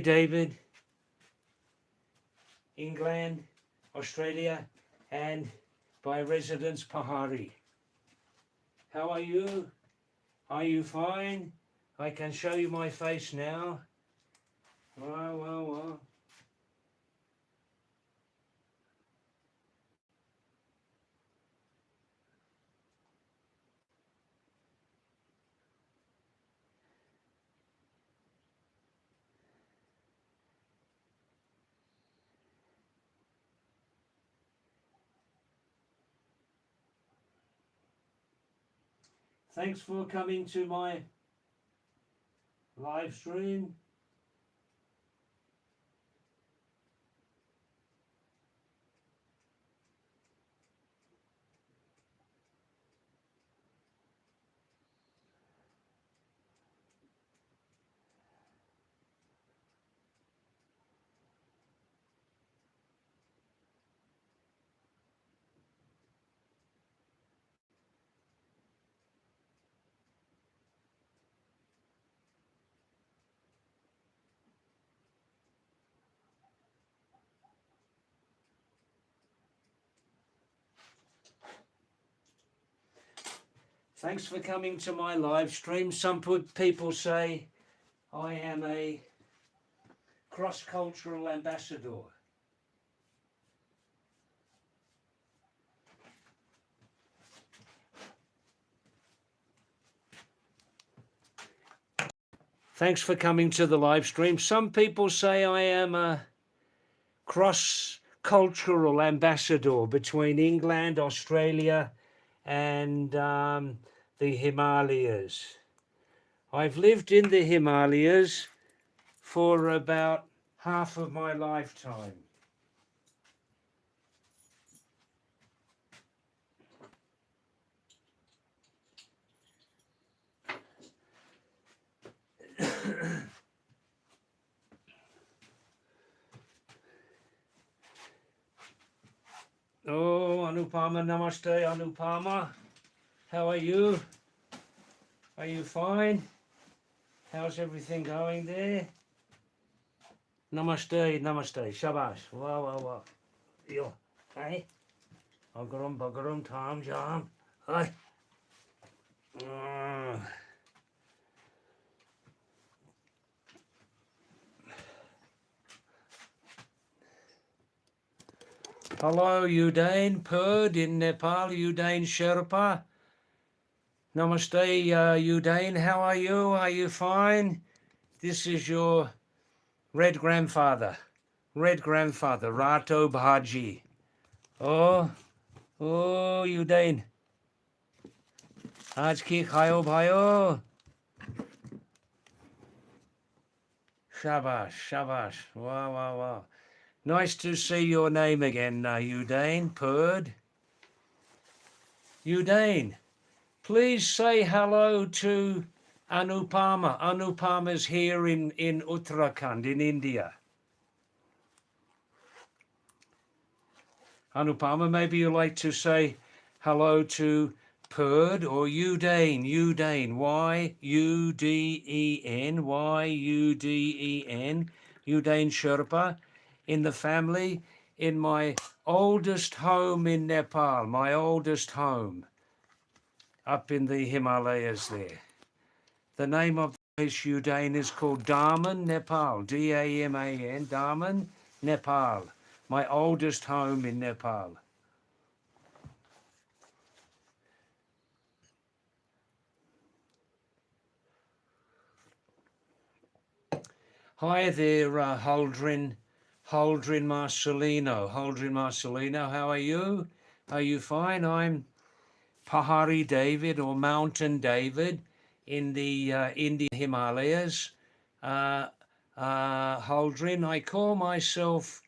David, England, Australia, and by residence Pahadi. How are you? Are you fine? I can show you my face now. Well. Thanks for coming to my live stream. Thanks for coming to my live stream. Some people say I am a cross-cultural ambassador. Thanks for coming to the live stream. Some people say I am a cross-cultural ambassador between England, Australia, and the Himalayas. I've lived in the Himalayas for about half of my lifetime. Oh, Anupama, namaste, Anupama. How are you? Are you fine? How's everything going there? Namaste, namaste, shabash. Wow. Yo, hey? Bagarum, tam, jam. Hey. Hello, Udain Purd in Nepal, Udain Sherpa. Namaste, Udain. How are you? Are you fine? This is your red grandfather, Rato Bhaji. Oh, Udain. Aaj ki khayo bhayo. Shabash. Wow. Nice to see your name again, Udain Purd. Udain, please say hello to Anupama. Anupama's here in Uttarakhand, in India. Anupama, maybe you'd like to say hello to Purd or Udain, Y-U-D-E-N, Udain Sherpa, in the family, in my oldest home in Nepal, my oldest home, up in the Himalayas there. The name of the place, Udain, is called Daman, Nepal, D-A-M-A-N, Daman, Nepal, my oldest home in Nepal. Hi there, Holdrin Marcelino. How are you? Are you fine? I'm Pahadi David or Mountain David in the Indian Himalayas. Holdrin, I call myself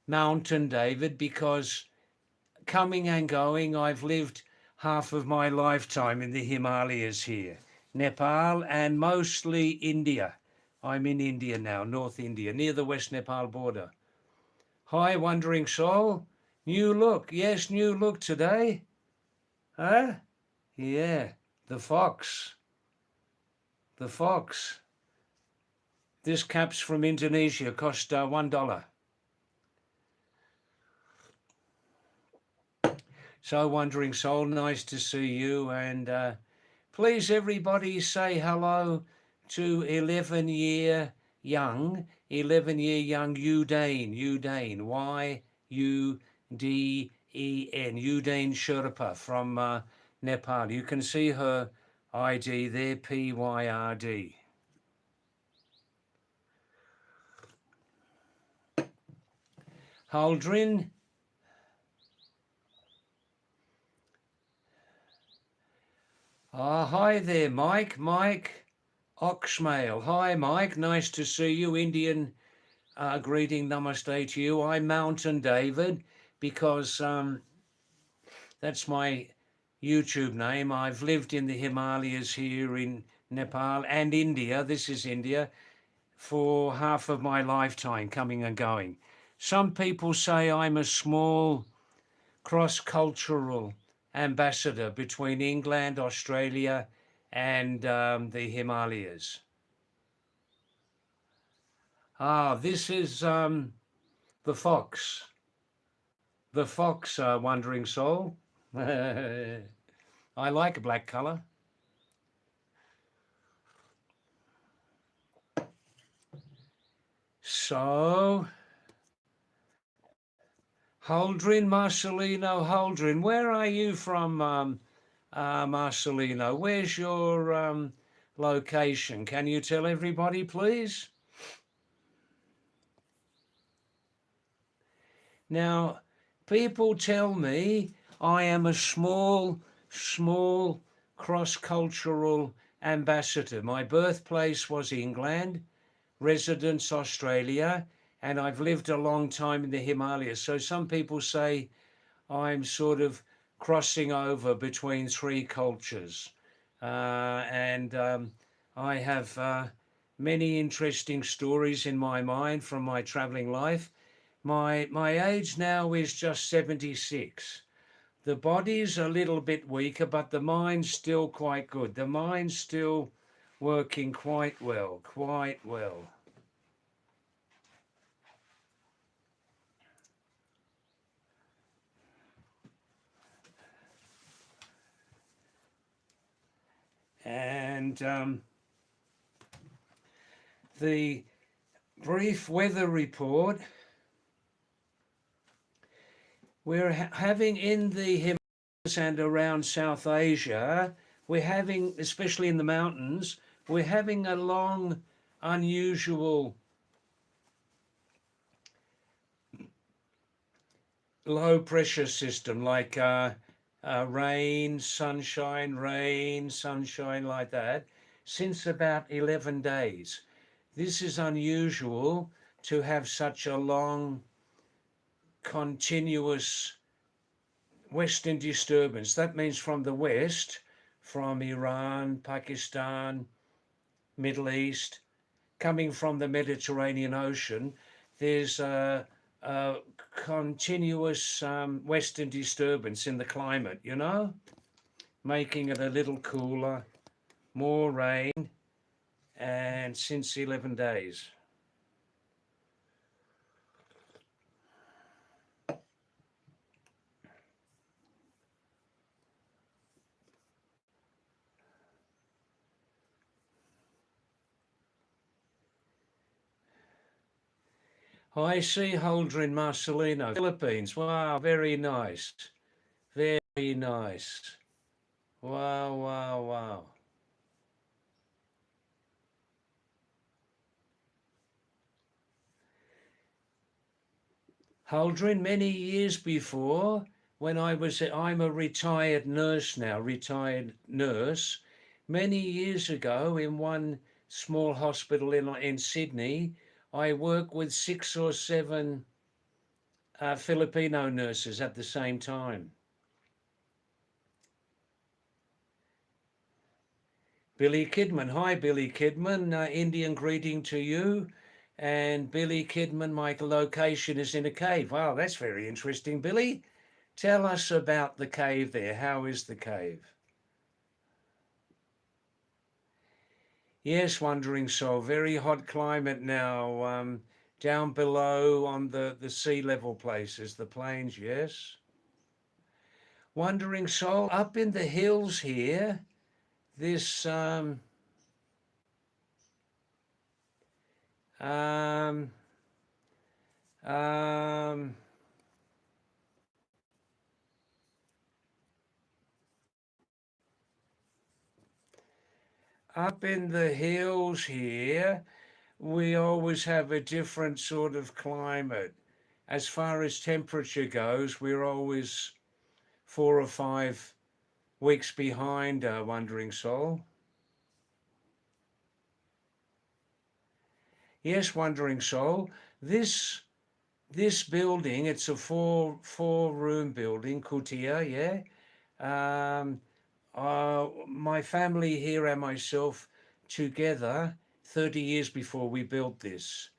Mountain David because coming and going, I've lived half of my lifetime in the Himalayas here, Nepal and mostly India. I'm in India now, North India, near the West Nepal border. Hi, Wandering Soul. New look. Yes, new look today. Huh? Yeah, the fox. This cap's from Indonesia, cost $1. So Wandering Soul, nice to see you. And please everybody say hello to 11-year young Udane, Yudeen, Udane Sherpa from Nepal. You can see her ID there, PYRD. Holdrin. Hi there, Mike Oxmail. Hi, Mike. Nice to see you. Indian greeting, namaste to you. I'm Mountain David because that's my YouTube name. I've lived in the Himalayas here in Nepal and India. This is India for half of my lifetime, coming and going. Some people say I'm a small cross-cultural ambassador between England, Australia, and the Himalayas. This is the fox. The fox, Wandering Soul. I like a black color. So, Holdrin, Marcelino, Holdrin, where are you from, Marcelino? Where's your location? Can you tell everybody, please? Now, people tell me I am a small cross-cultural ambassador. My birthplace was England, residence Australia, and I've lived a long time in the Himalayas. So some people say I'm sort of crossing over between three cultures. And I have many interesting stories in my mind from my traveling life. My age now is just 76. The body's a little bit weaker, but the mind's still quite good. The mind's still working quite well. And the brief weather report, we're having in the Himalayas and around South Asia, we're having, especially in the mountains, we're having a long, unusual low pressure system, like rain, sunshine, like that, since about 11 days. This is unusual to have such a long, continuous Western disturbance. That means from the West, from Iran, Pakistan, Middle East, coming from the Mediterranean Ocean, there's a continuous Western disturbance in the climate, you know, making it a little cooler, more rain, and since 11 days. I see Holdrin, Marcelino, Philippines. Wow, very nice. Very nice. Wow. Holdrin, many years before, when I'm a retired nurse now, Many years ago in one small hospital in Sydney, I worked with 6 or 7 Filipino nurses at the same time. Billy Kidman. Hi, Billy Kidman. Indian greeting to you. And Billy Kidman, my location is in a cave. Wow, that's very interesting, Billy. Tell us about the cave there. How is the cave? Yes, Wandering Soul, very hot climate now. Down below on the sea level places, the plains, yes. Wandering Soul, up in the hills here, this um, um, up in the hills here, we always have a different sort of climate. As far as temperature goes, we're always 4 or 5 weeks behind Wandering Soul. Yes, Wandering Soul. This building, it's a four room building, kutia, yeah. Um, my family here and myself together 30 years before we built this.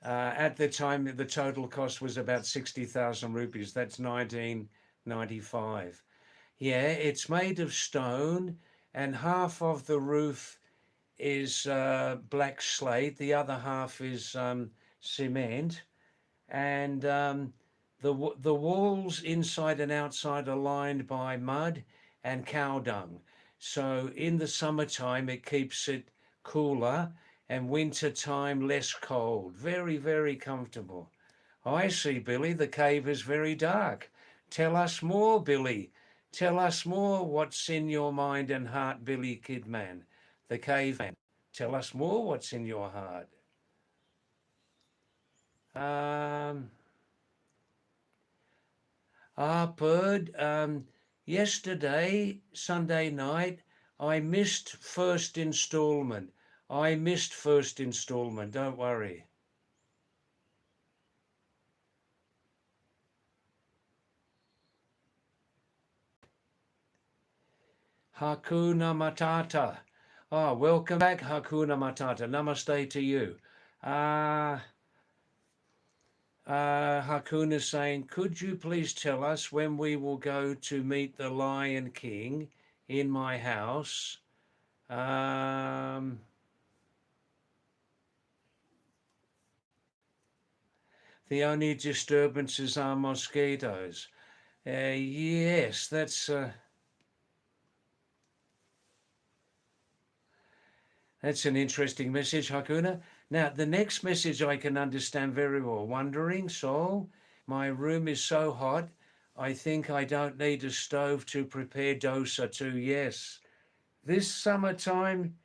At the time, the total cost was about 60,000 rupees. That's 1995. Yeah, it's made of stone, and half of the roof is black slate. The other half is cement, and the walls inside and outside are lined by mud and cow dung. So in the summertime it keeps it cooler, and winter time less cold. Very, very comfortable. I see, Billy, the cave is very dark. Tell us more, Billy. Tell us more what's in your mind and heart, Billy Kidman, the caveman. Tell us more what's in your heart. Um, Bird, yesterday, Sunday night, I missed first installment. I missed first installment, don't worry. Hakuna Matata. Welcome back, Hakuna Matata. Namaste to you. Hakuna saying, could you please tell us when we will go to meet the Lion King in my house? The only disturbances are mosquitoes. Yes, that's an interesting message, Hakuna. Now, the next message I can understand very well. Wondering, Soul, my room is so hot, I think I don't need a stove to prepare dosa too. Yes, this summertime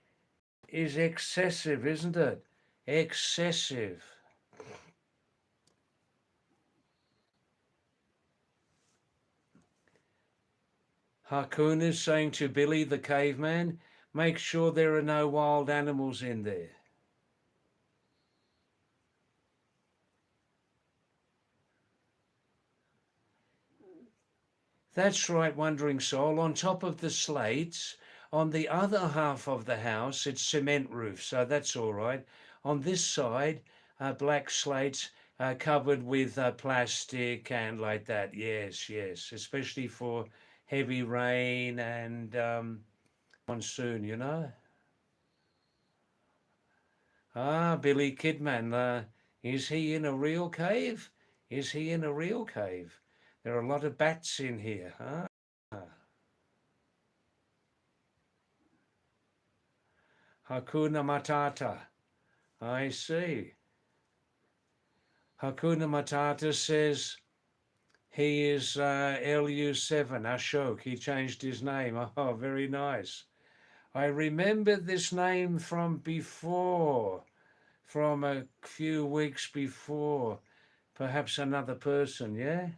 is excessive, isn't it? Excessive. Hakuna's saying to Billy the caveman, make sure there are no wild animals in there. That's right, Wandering Soul. On top of the slates, on the other half of the house, it's cement roof, so that's all right. On this side, black slates covered with plastic and like that. Yes, yes, especially for heavy rain and monsoon, you know. Billy Kidman, is he in a real cave? Is he in a real cave? There are a lot of bats in here, huh? Hakuna Matata. I see. Hakuna Matata says he is LU7, Ashok. He changed his name. Oh, very nice. I remember this name from before, from a few weeks before. Perhaps another person, yeah?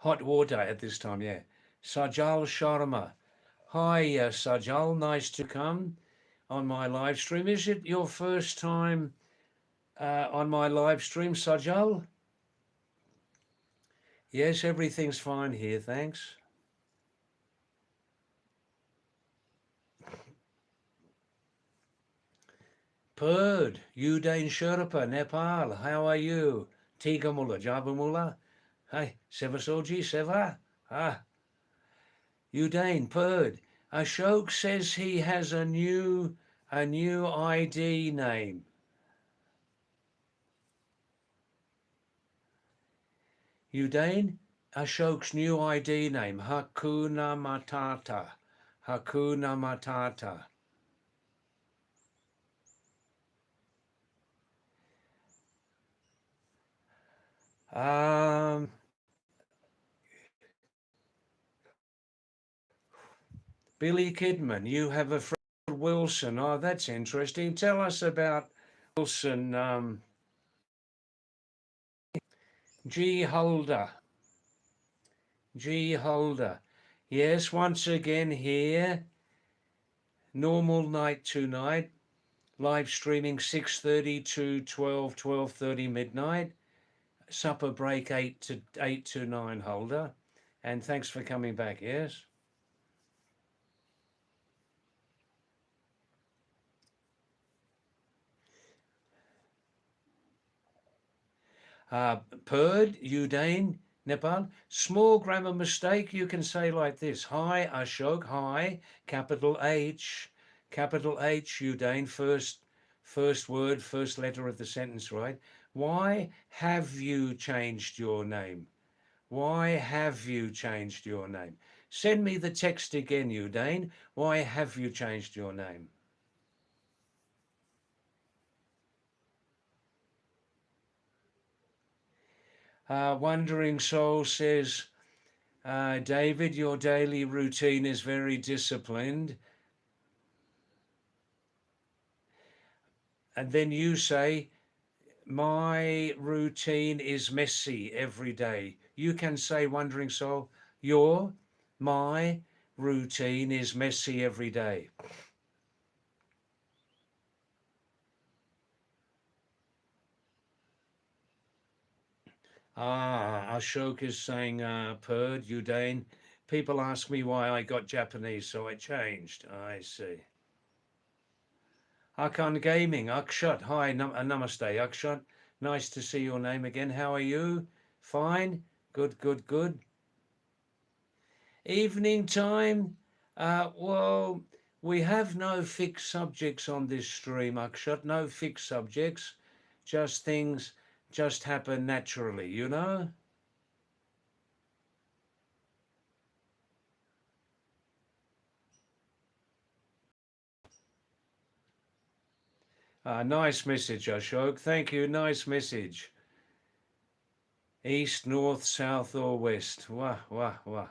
Hot water at this time, yeah. Sajal Sharma. Hi, Sajal. Nice to come on my live stream. Is it your first time on my live stream, Sajal? Yes, everything's fine here, thanks. Purd, Udain Sherpa, Nepal. How are you? Tigamula, Jabamula. Hey, Seva Soji, Seva. Ah, Udain, Perd. Ashok says he has a new ID name. Udain, Ashok's new ID name, Hakuna Matata. Hakuna Matata. Billy Kidman, you have a friend called Wilson. Oh, that's interesting. Tell us about Wilson. G. Holder. G. Holder. Yes, once again here. Normal night tonight. Live streaming 6:30 to 12:30 midnight. Supper break 8 to 9, Holder. And thanks for coming back, yes? Perd, Udain, Nepal. Small grammar mistake. You can say like this. Hi, Ashok. Hi, capital H, Udain. First word, first letter of the sentence, right? Why have you changed your name? Why have you changed your name? Send me the text again, Udain. Why have you changed your name? Wandering Soul says, David, your daily routine is very disciplined. And then you say, my routine is messy every day. You can say, Wandering Soul, my routine is messy every day. Ashok is saying, Perd, Udain. People ask me why I got Japanese, so I changed. I see. Akan Gaming, Akshat. Hi, namaste, Akshat. Nice to see your name again. How are you? Fine? Good, good, good. Evening time? Well, we have no fixed subjects on this stream, Akshat. No fixed subjects. Just things just happen naturally, you know? Nice message, Ashok. Thank you. Nice message. East, north, south, or west. Wah, wah, wah.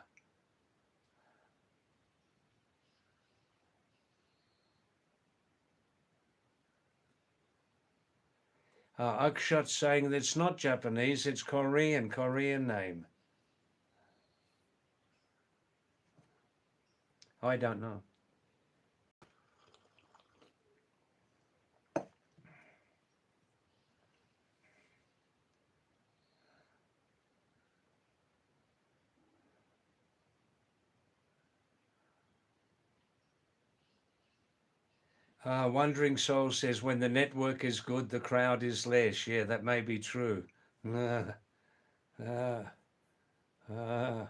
Akshat saying that it's not Japanese, it's Korean name. I don't know. Wandering Soul says, when the network is good, the crowd is less. Yeah, that may be true. Uh, uh, uh.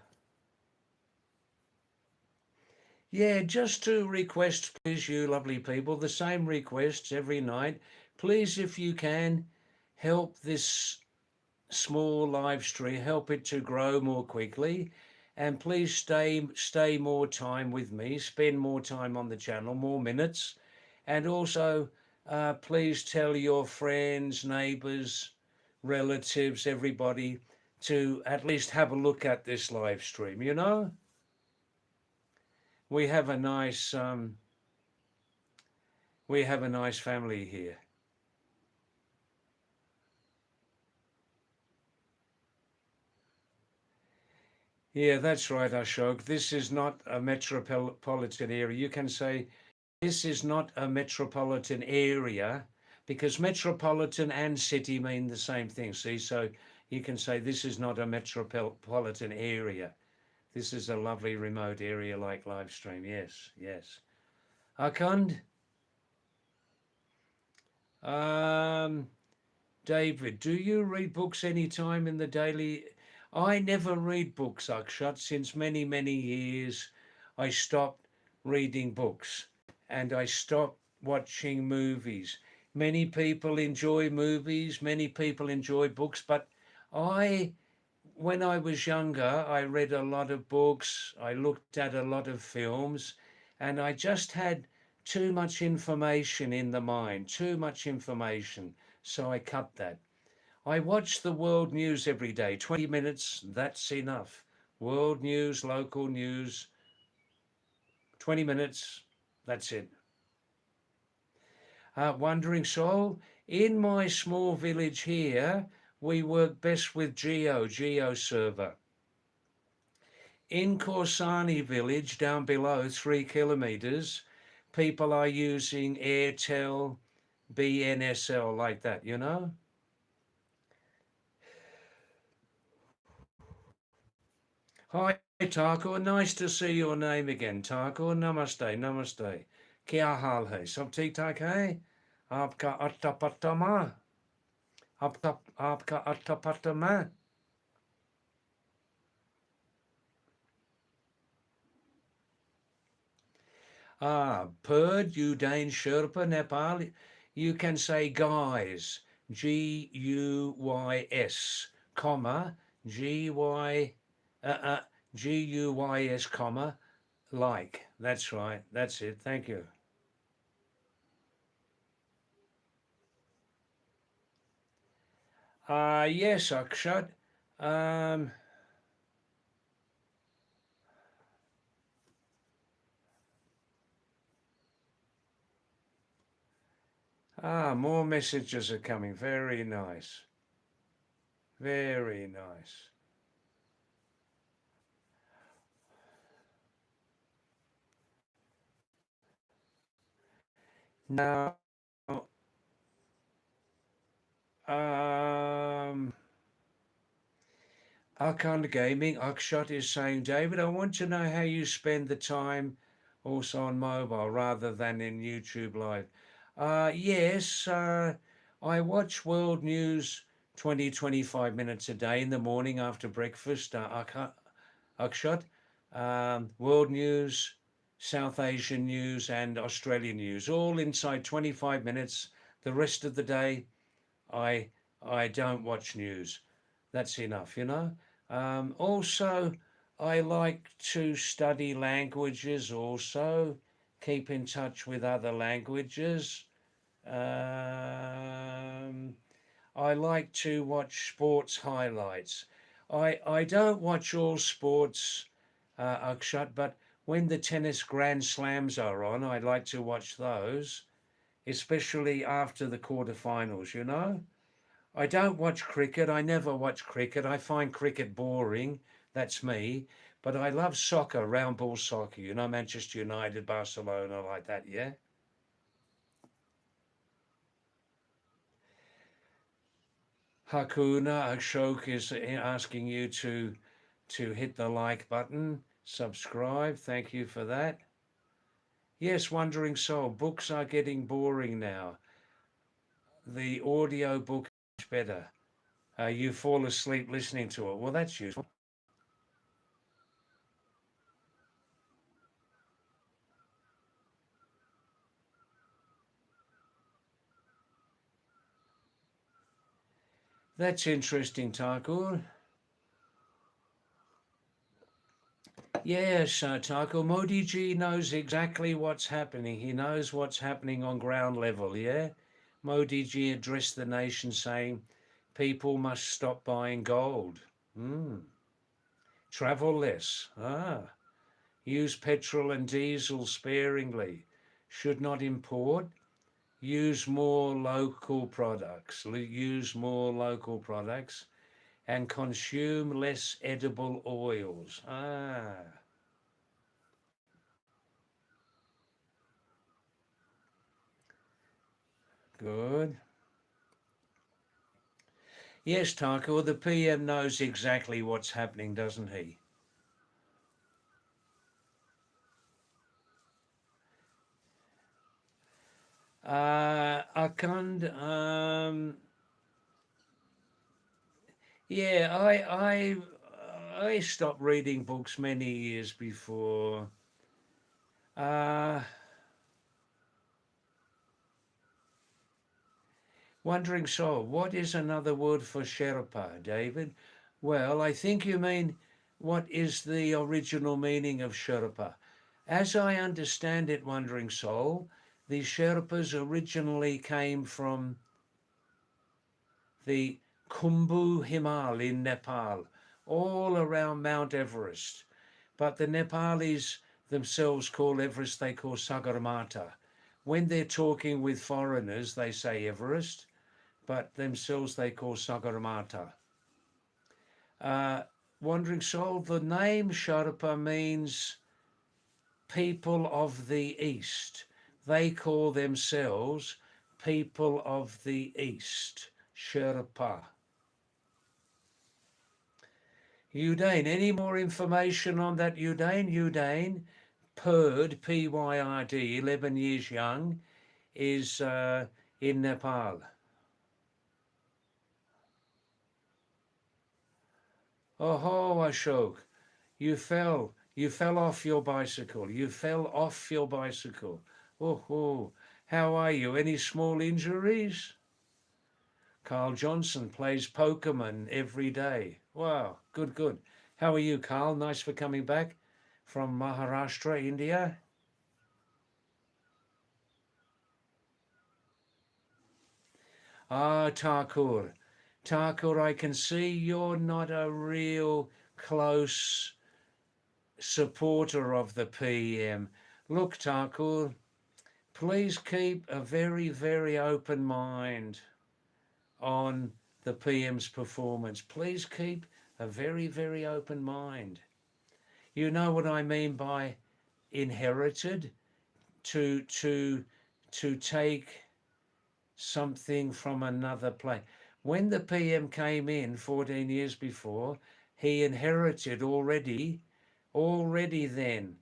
Yeah, just to request, please, you lovely people, the same requests every night. Please, if you can, help this small live stream, help it to grow more quickly. And please stay more time with me, spend more time on the channel, more minutes. And also, please tell your friends, neighbors, relatives, everybody to at least have a look at this live stream. You know, we have a nice family here. Yeah, that's right, Ashok. This is not a metropolitan area. You can say this is not a metropolitan area because metropolitan and city mean the same thing. See, so you can say this is not a metropolitan area. This is a lovely remote area like live stream. Yes, yes. Akund, um, David, do you read books any time in the daily? I never read books, Akshat. Since many, many years, I stopped reading books and I stopped watching movies. Many people enjoy movies, many people enjoy books, but I, when I was younger, I read a lot of books, I looked at a lot of films, and I just had too much information in the mind, too much information. So I cut that. I watch the world news every day, 20 minutes, that's enough. World news, local news, 20 minutes, that's it. Wandering Soul, in my small village here, we work best with Geo server. In Corsani village, down below 3 kilometers, people are using Airtel, BNSL like that, you know? Hi, Taco. Nice to see your name again, Taco. Namaste, namaste. क्या हाल है? सब ठीक ठाक है? आपका अट्टा पट्टा माँ? आपका अट्टा पट्टा माँ? Purd, Udain, Sherpa, Nepal. You can say guys. Guys, comma, G-Y, uh, uh, Guys, comma, like. That's right. That's it. Thank you. Yes, Akshat. Um, more messages are coming. Very nice. Very nice. Now, um, Arcana Gaming, Akshat is saying, David, I want to know how you spend the time also on mobile rather than in YouTube Live. Yes, I watch world news 20, 25 minutes a day in the morning after breakfast. Akshat, world news, South Asian news, and Australian news, all inside 25 minutes. The rest of the day, I I don't watch news. That's enough, you know. Also, I like to study languages. Also, keep in touch with other languages. Um, I like to watch sports highlights. I don't watch all sports, Akshat, but when the tennis Grand Slams are on, I like to watch those, especially after the quarterfinals, you know? I don't watch cricket. I never watch cricket. I find cricket boring. That's me. But I love soccer, round ball soccer, you know, Manchester United, Barcelona, like that, yeah? Hakuna Ashok is asking you to hit the like button, subscribe. Thank you for that. Yes, Wandering Soul, books are getting boring now. The audio book is better. You fall asleep listening to it. Well, that's useful. That's interesting, Thakur. Yes, Thakur. Modi ji knows exactly what's happening. He knows what's happening on ground level, yeah? Modi ji addressed the nation saying people must stop buying gold. Mm. Travel less. Use petrol and diesel sparingly. Should not import. Use more local products. Use more local products and consume less edible oils. Good. Yes, Taco, the PM knows exactly what's happening, doesn't he? Akand, yeah, I stopped reading books many years before. Uh, Wandering soul, what is another word for Sherpa, David? Well, I think you mean what is the original meaning of Sherpa? As I understand it, Wandering soul, the Sherpas originally came from the Khumbu Himal in Nepal, all around Mount Everest. But the Nepalis themselves call Everest, they call Sagarmatha. When they're talking with foreigners, they say Everest, but themselves they call Sagarmatha. Wandering soul, the name Sherpa means people of the East. They call themselves people of the East, Sherpa. Udain, any more information on that, Udain? Udain, Pyrd, P-Y-R-D, 11 years young, is in Nepal. Oh, Ashok, you fell off your bicycle. You fell off your bicycle. Oh, how are you? Any small injuries? Carl Johnson plays Pokemon every day. Wow, good. How are you, Carl? Nice for coming back from Maharashtra, India. Ah, Thakur, I can see you're not a real close supporter of the PM. Look, Thakur, please keep a very open mind on the PM's performance. Please keep a very open mind. You know what I mean by inherited? To take something from another place. When the PM came in 14 years before, he inherited already then,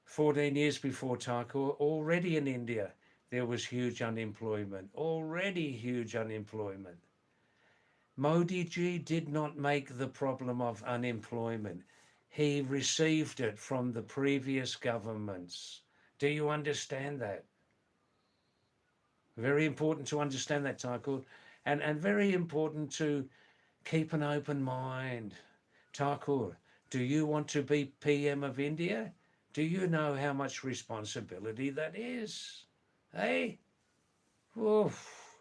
14 years before Thakur, already in India, there was huge unemployment, already huge unemployment. Modi ji did not make the problem of unemployment. He received it from the previous governments. Do you understand that? Very important to understand that, Thakur, and very important to keep an open mind. Thakur, do you want to be PM of India? Do you know how much responsibility that is? Hey? Oof.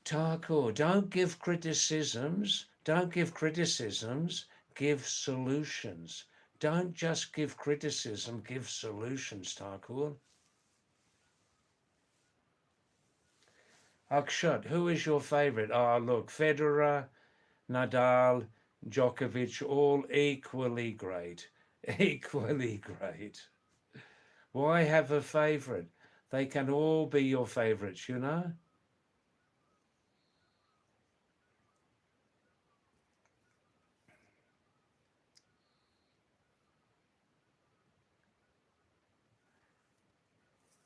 Thakur, don't give criticisms, give solutions. Don't just give criticism, give solutions, Thakur. Akshat, who is your favourite? Look, Federer, Nadal, Djokovic, all equally great. Equally great. Why have a favourite? They can all be your favourites, you know?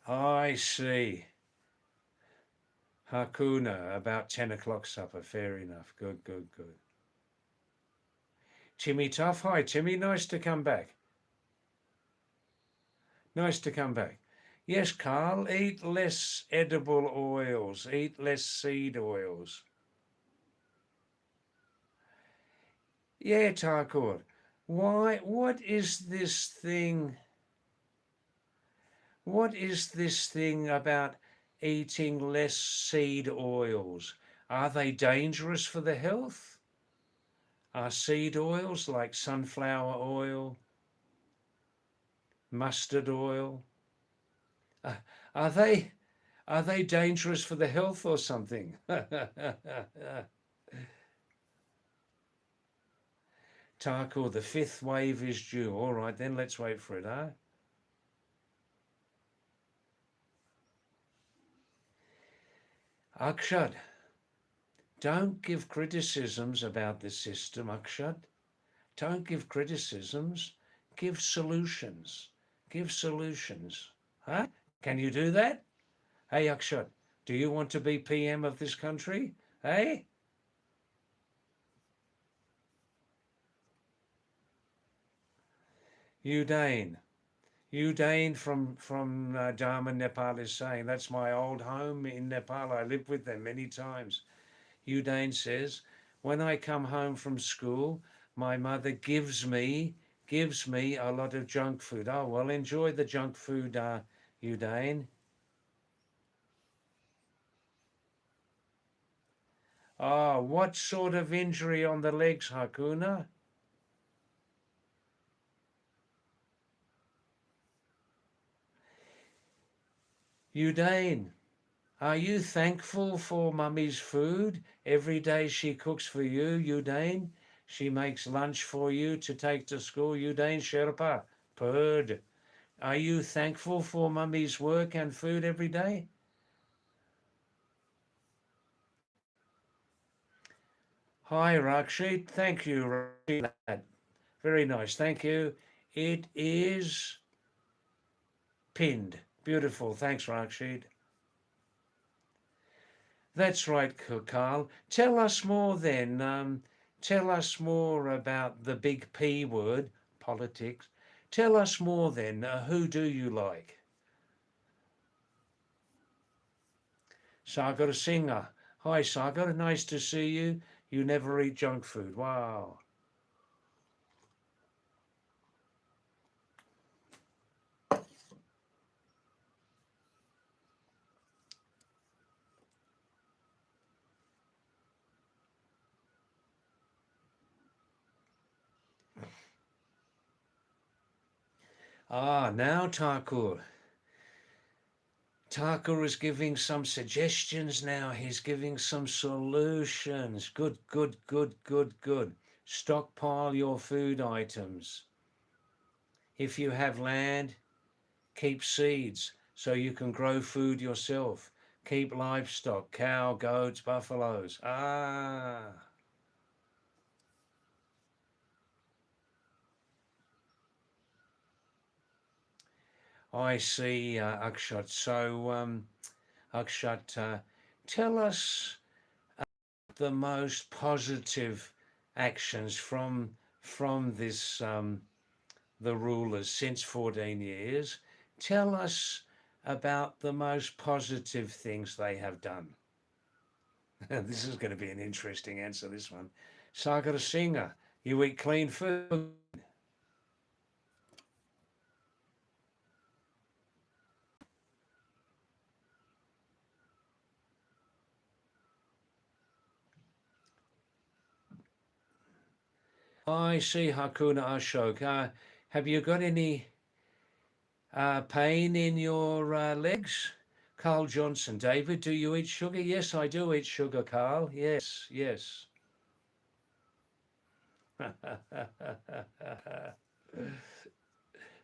I see. Hakuna, about 10 o'clock supper. Fair enough. Good. Timmy Tough. Hi, Timmy. Nice to come back. Nice to come back. Yes, Carl, eat less edible oils. Eat less seed oils. Yeah, Thakur. Why? What is this thing? What is this thing about eating less seed oils? Are they dangerous for the health? Are seed oils like sunflower oil, mustard oil, are they dangerous for the health or something? Thakur, the fifth wave is due. All right, then let's wait for it, huh? Akshat, don't give criticisms about the system, Akshat. Don't give criticisms. Give solutions. Give solutions. Huh? Can you do that? Hey, Akshat, Do you want to be PM of this country? Eh? Udain. Udain from Dharma, Nepal is saying, that's my old home in Nepal. I lived with them many times. Udain says, when I come home from school, my mother gives me a lot of junk food. Oh, well, enjoy the junk food, Udain. Oh, what sort of injury on the legs, Hakuna? Udain, are you thankful for mummy's food? Every day she cooks for you, Udain. She makes lunch for you to take to school, Udain Sherpa. Purd. Are you thankful for mummy's work and food every day? Hi, Rakshit. Thank you, Rakshit. Very nice. Thank you. It is pinned. Beautiful. Thanks, Rakshit. That's right, Carl. Tell us more then. Tell us more about the big P word, politics. Tell us more then. Who do you like? Sagar Singer. Hi, Sagar. Nice to see you. You never eat junk food. Wow. Ah, now Thakur. Thakur is giving some suggestions now. He's giving some solutions. Good, good, good, good, good. Stockpile your food items. If you have land, keep seeds so you can grow food yourself. Keep livestock, cow, goats, buffaloes. Ah, I see, Akshat. So, Akshat, tell us the most positive actions from this the rulers since 14 years. Tell us about the most positive things they have done. This is going to be an interesting answer, this one. Sagar Singer, you eat clean food. I see, Hakuna Ashok. Have you got any pain in your legs? Carl Johnson, David, do you eat sugar? Yes, I do eat sugar, Carl. Yes, yes.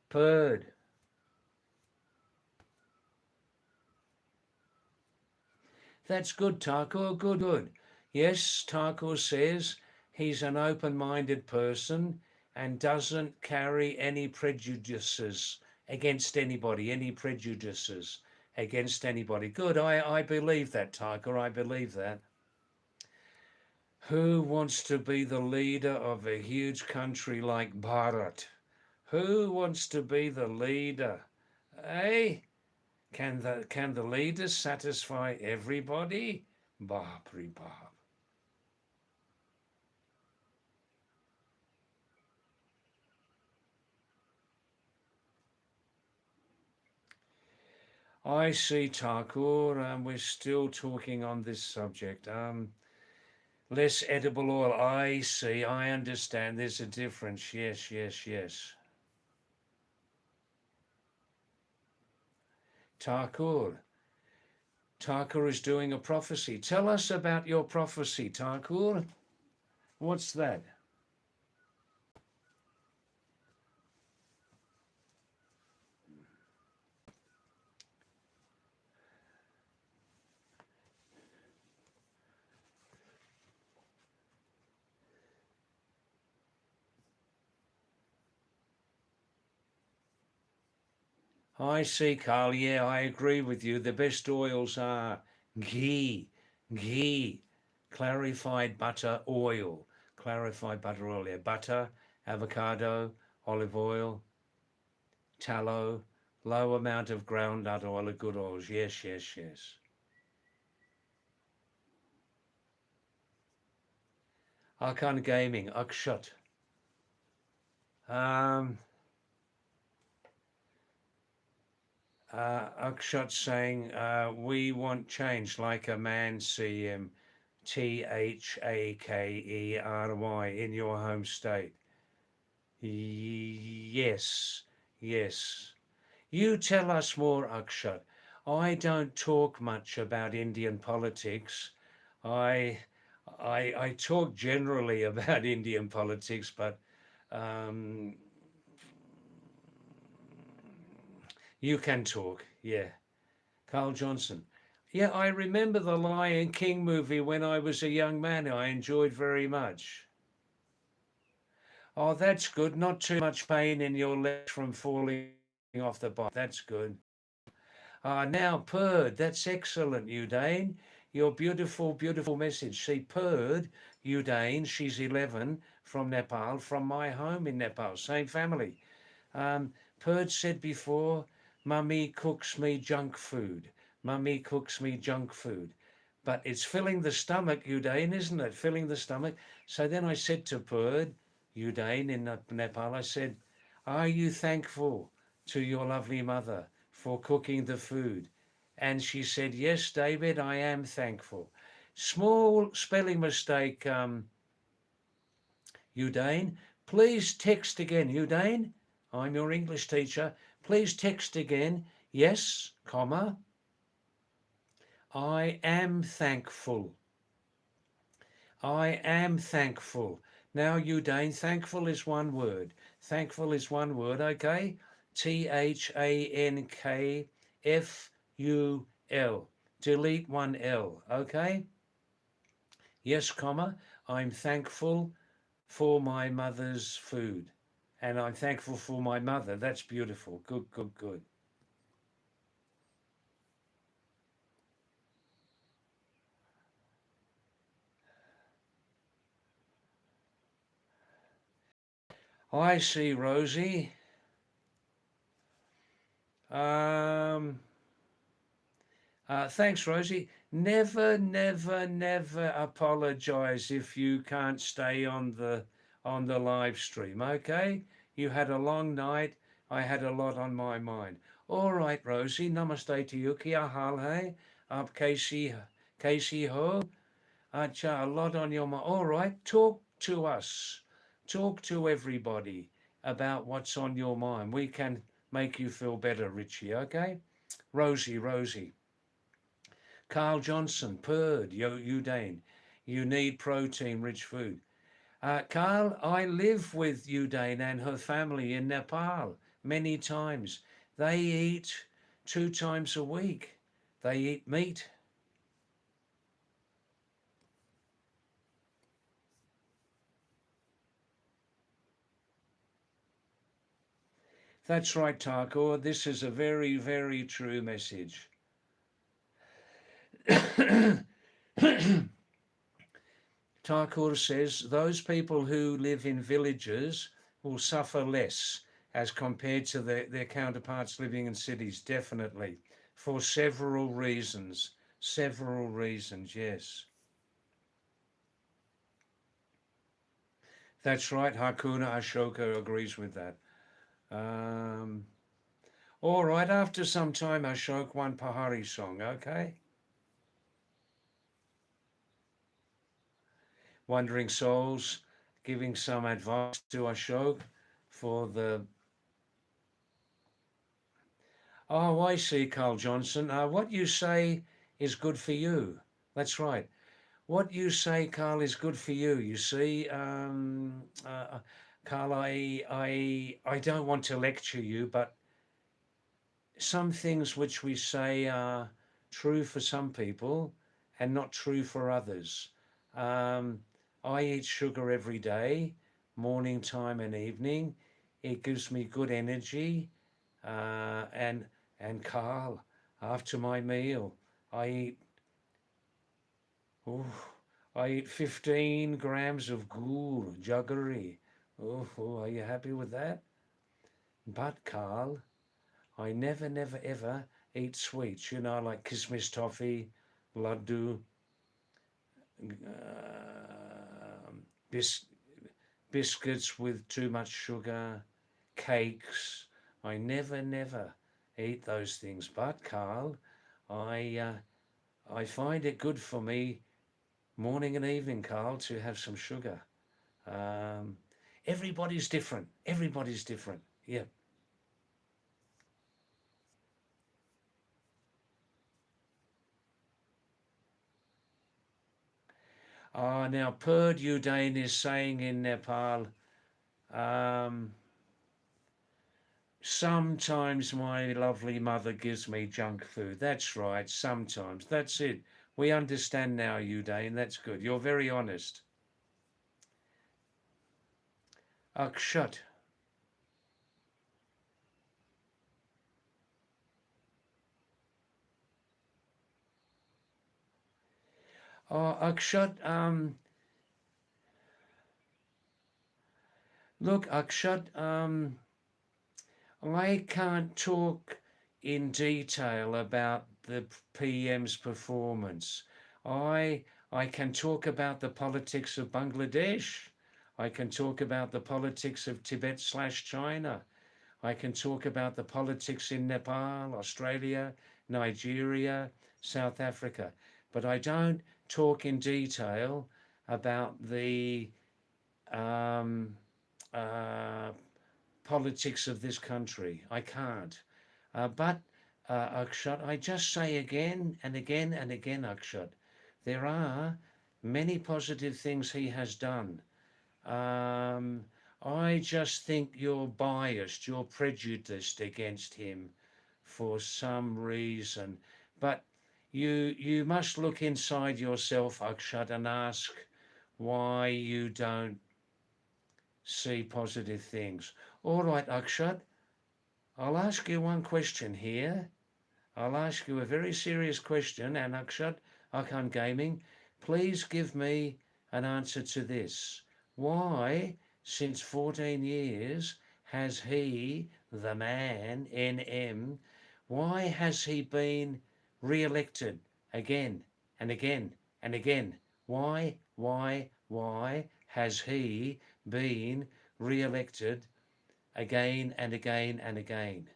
Purd. That's good, Taco. Good, good. Yes, Taco says he's an open minded person and doesn't carry any prejudices against anybody, any prejudices against anybody. Good. I believe that, Taco. I believe that. Who wants to be the leader of a huge country like Bharat? Who wants to be the leader? Eh? Can the leaders satisfy everybody? Bapri Bap. I see, Thakur. We're still talking on this subject. Less edible oil. I see. I understand. There's a difference. Yes, yes, yes. Thakur. Thakur is doing a prophecy. Tell us about your prophecy, Thakur. What's that? I see, Carl. Yeah, I agree with you. The best oils are ghee, ghee, clarified butter oil, clarified butter oil, yeah, butter, avocado, olive oil, tallow, low amount of groundnut oil, of good oils. Yes, yes, yes. Arkan Gaming, Akshat. Um, Akshat saying, we want change like a man, CM, Thakery in your home state. Yes, yes. You tell us more, Akshat. I don't talk much about Indian politics. I, I talk generally about Indian politics, but um, you can talk. Yeah. Carl Johnson. Yeah, I remember the Lion King movie when I was a young man. I enjoyed very much. Oh, that's good. Not too much pain in your legs from falling off the bike. That's good. Now, Purd, that's excellent, Udane. Your beautiful, beautiful message. See, Purd, Udane, she's 11 from Nepal, from my home in Nepal, same family. Purd said before, Mummy cooks me junk food. Mummy cooks me junk food. But it's filling the stomach, Udane, isn't it? Filling the stomach. So then I said to Purd, Udane in Nepal, I said, are you thankful to your lovely mother for cooking the food? And she said, yes, David, I am thankful. Small spelling mistake, Udane. Please text again, Udane. I'm your English teacher. Please text again. Yes, comma. I am thankful. I am thankful. Now, Udane, thankful is one word. Thankful is one word, okay? Thankful. Delete one L, okay? Yes, comma. I'm thankful for my mother's food. And I'm thankful for my mother. That's beautiful. Good, good, good. I see, Rosie. Um, Thanks, Rosie. Never, never, never apologize if you can't stay on the live stream. Okay, you had a long night. I had a lot on my mind. All right, Rosie. Namaste to you. Kia hal hai? Up Casey ho. Acha, a lot on your mind. All right, talk to us. Talk to everybody about what's on your mind. We can make you feel better, Richie. Okay, Rosie. Carl Johnson, Purd, Udane. You need protein-rich food. Carl, I live with Udane and her family in Nepal many times. They eat 2 times a week. They eat meat. That's right, Thakur. This is a very, very true message. Thakur says those people who live in villages will suffer less as compared to their counterparts living in cities, definitely, for several reasons. Several reasons, yes. That's right, Hakuna Ashoka agrees with that. Um, all right, after some time, Ashok, one Pahari song, okay? Wandering Souls, giving some advice to Ashok for the. Oh, I see, Carl Johnson. What you say is good for you. That's right. What you say, Carl, is good for you. You see, Carl, I don't want to lecture you, but some things which we say are true for some people and not true for others. Um, I eat sugar every day, morning time and evening. It gives me good energy. And Carl, after my meal, I eat Oh, I eat 15 grams of ghoul, jaggery. Oh, are you happy with that? But, Carl, I never, ever eat sweets, like kismis toffee, laddu, bis- biscuits with too much sugar, cakes. I never eat those things. But, Carl, I, uh, I find it good for me morning and evening, Carl, to have some sugar. Um, everybody's different. Everybody's different. Yeah. Now Perd Udain is saying in Nepal, um, sometimes my lovely mother gives me junk food. That's right, sometimes. That's it. We understand now, Udain. That's good. You're very honest. Akshat. Akshat, look, Akshat, I can't talk in detail about the PM's performance. I I can talk about the politics of Bangladesh. I can talk about the politics of Tibet slash China. I can talk about the politics in Nepal, Australia, Nigeria, South Africa. But I don't talk in detail about the um, uh, politics of this country. I can't. But Akshat, I just say again and again and again, Akshat, there are many positive things he has done. Um, I just think you're biased, you're prejudiced against him for some reason. But you must look inside yourself, Akshat, and ask why you don't see positive things. All right, Akshat, I'll ask you one question here. I'll ask you a very serious question, and Akshat, Arkan Gaming, please give me an answer to this. Why, since 14 years, has he, the man, NM, why has he been re-elected again and again and again? Why has he been re-elected again and again and again?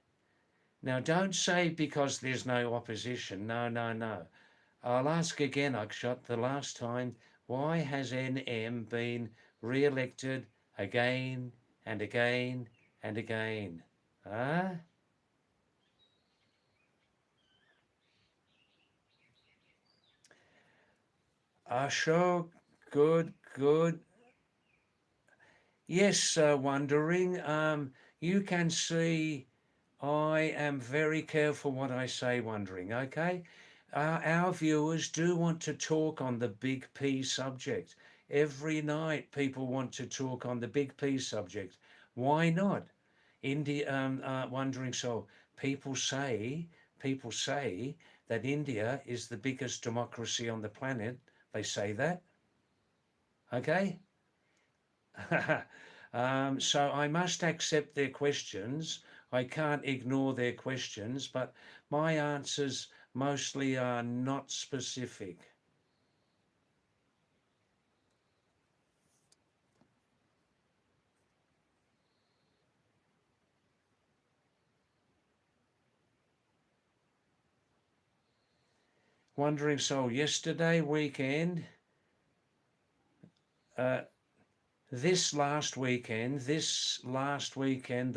Now, don't say because there's no opposition. No, no, no. I'll ask again, Akshat, the last time, why has NM been re-elected again and again and again? Huh? Ashok, good, good. Yes, wondering. You can see I am very careful what I say, wondering, okay? Our viewers do want to talk on the big P subject. Every night, people want to talk on the big P subject. Why not? India, wondering so. People say that India is the biggest democracy on the planet. They say that, okay? So I must accept their questions. I can't ignore their questions, but my answers mostly are not specific. Wondering soul, yesterday weekend, uh, this last weekend, the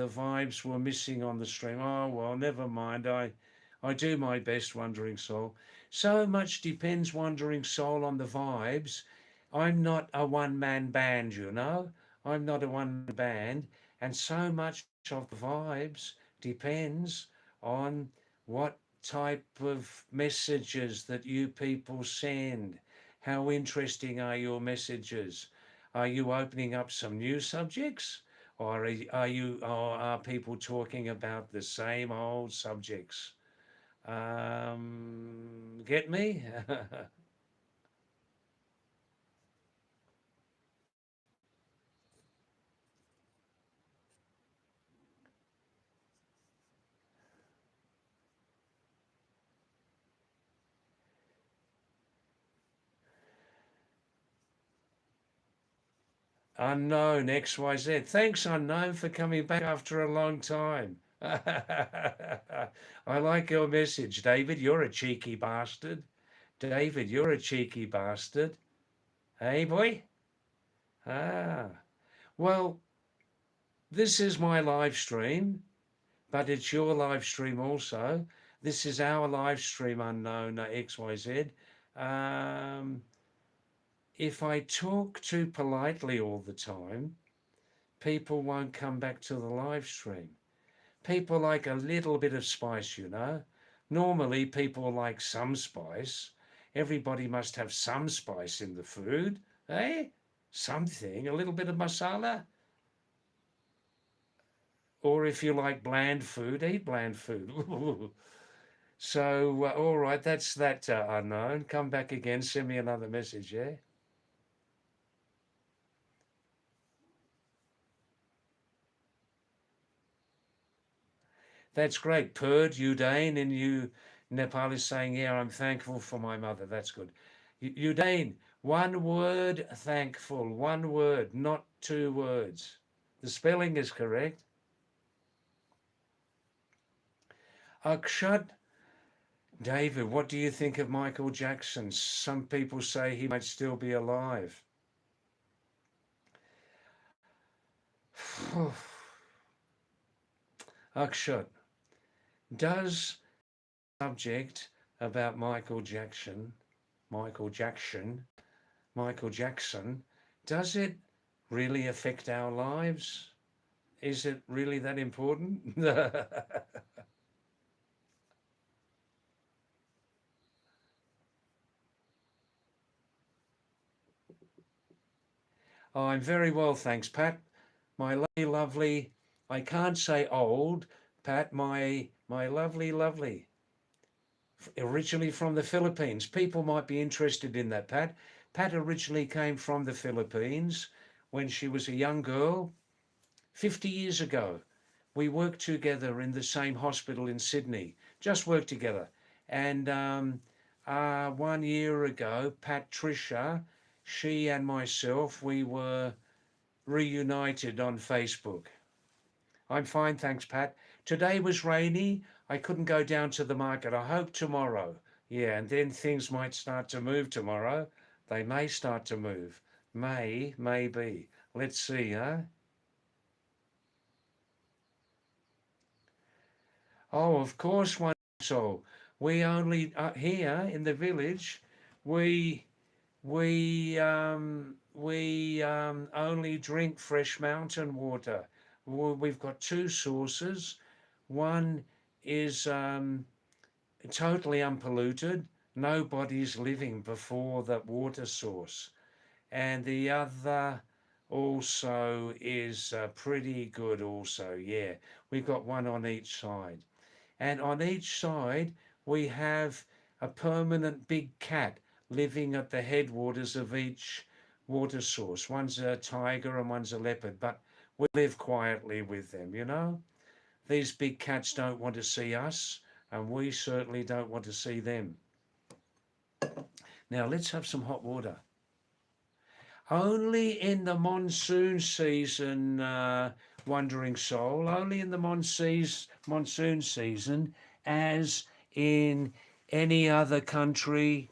vibes were missing on the stream. Oh, well, never mind. I do my best, Wandering Soul. So much depends, Wandering Soul, on the vibes. I'm not a one-man band, I'm not a one-man band. And so much of the vibes depends on what type of messages that you people send. How interesting are your messages? Are you opening up some new subjects? Or or are people talking about the same old subjects? Get me? Unknown XYZ. Thanks, Unknown, for coming back after a long time. I like your message, David. You're a cheeky bastard. David, you're a cheeky bastard. Hey, boy? Ah. Well, this is my live stream, but it's your live stream also. This is our live stream, Unknown XYZ. If I talk too politely all the time, people won't come back to the live stream. People like a little bit of spice, you know. Normally, people like some spice. Everybody must have some spice in the food, eh? Something, a little bit of masala. Or if you like bland food, eat bland food. So, all right, that's that, Unknown. Come back again, send me another message, yeah? That's great. Purd, Udain, and you, Nepal is saying, yeah, I'm thankful for my mother. That's good. Udain, one word, thankful. One word, not two words. The spelling is correct. Akshat, David, what do you think of Michael Jackson? Some people say he might still be alive. Akshat, does subject about Michael Jackson, does it really affect our lives? Is it really that important? Oh, I'm very well, thanks, Pat. My lovely, I can't say old, Pat, my lovely, originally from the Philippines. People might be interested in that, Pat. Pat originally came from the Philippines when she was a young girl, 50 years ago. We worked together in the same hospital in Sydney, just worked together. And 1 year ago, Patricia, she and myself, we were reunited on Facebook. I'm fine, thanks, Pat. Today was rainy. I couldn't go down to the market. I hope tomorrow. Yeah, and then things might start to move tomorrow. They may start to move. Maybe. Let's see, huh? Oh, of course, one soul. We only here in the village, we we only drink fresh mountain water. We've got two sources. One is totally unpolluted. Nobody's living before that water source, and the other also is pretty good. Also, yeah, we've got one on each side. And on each side, we have a permanent big cat living at the headwaters of each water source. One's a tiger and one's a leopard, but we live quietly with them, you know? These big cats don't want to see us, and we certainly don't want to see them. Now, let's have some hot water. Only in the monsoon season, Wandering Soul, only in the monsoon season, as in any other country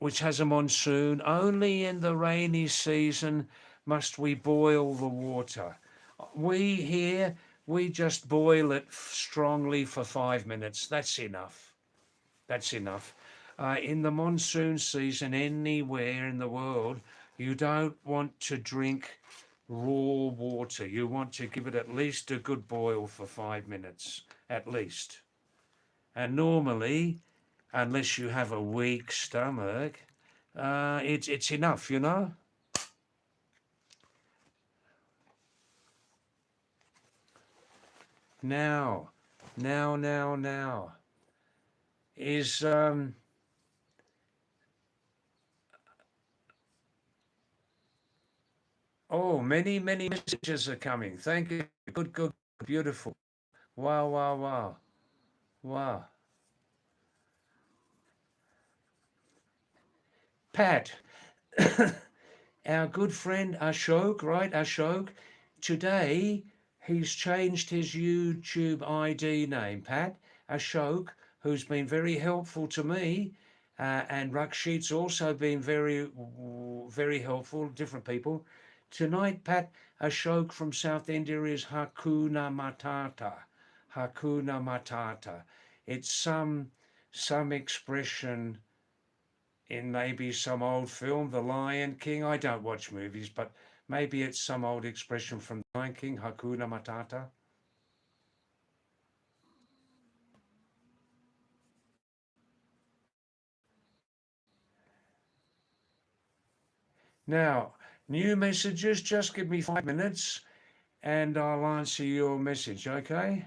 which has a monsoon, only in the rainy season must we boil the water. We here, we just boil it strongly for 5 minutes. That's enough. That's enough. In the monsoon season, anywhere in the world, you don't want to drink raw water. You want to give it at least a good boil for 5 minutes, at least. And normally, unless you have a weak stomach, it's enough, you know. Now, now is oh, many messages are coming. Thank you. Good, beautiful. Wow. Pat, Our good friend Ashok, right? Ashok, today he's changed his YouTube ID name, Pat. Ashok, who's been very helpful to me, and Rakshit's also been very helpful, different people. Tonight, Pat, Ashok from South India is Hakuna Matata. Hakuna Matata. It's some expression in maybe some old film, The Lion King. I don't watch movies, but maybe it's some old expression from The Lion King, Hakuna Matata. Now, new messages, just give me 5 minutes and I'll answer your message, okay?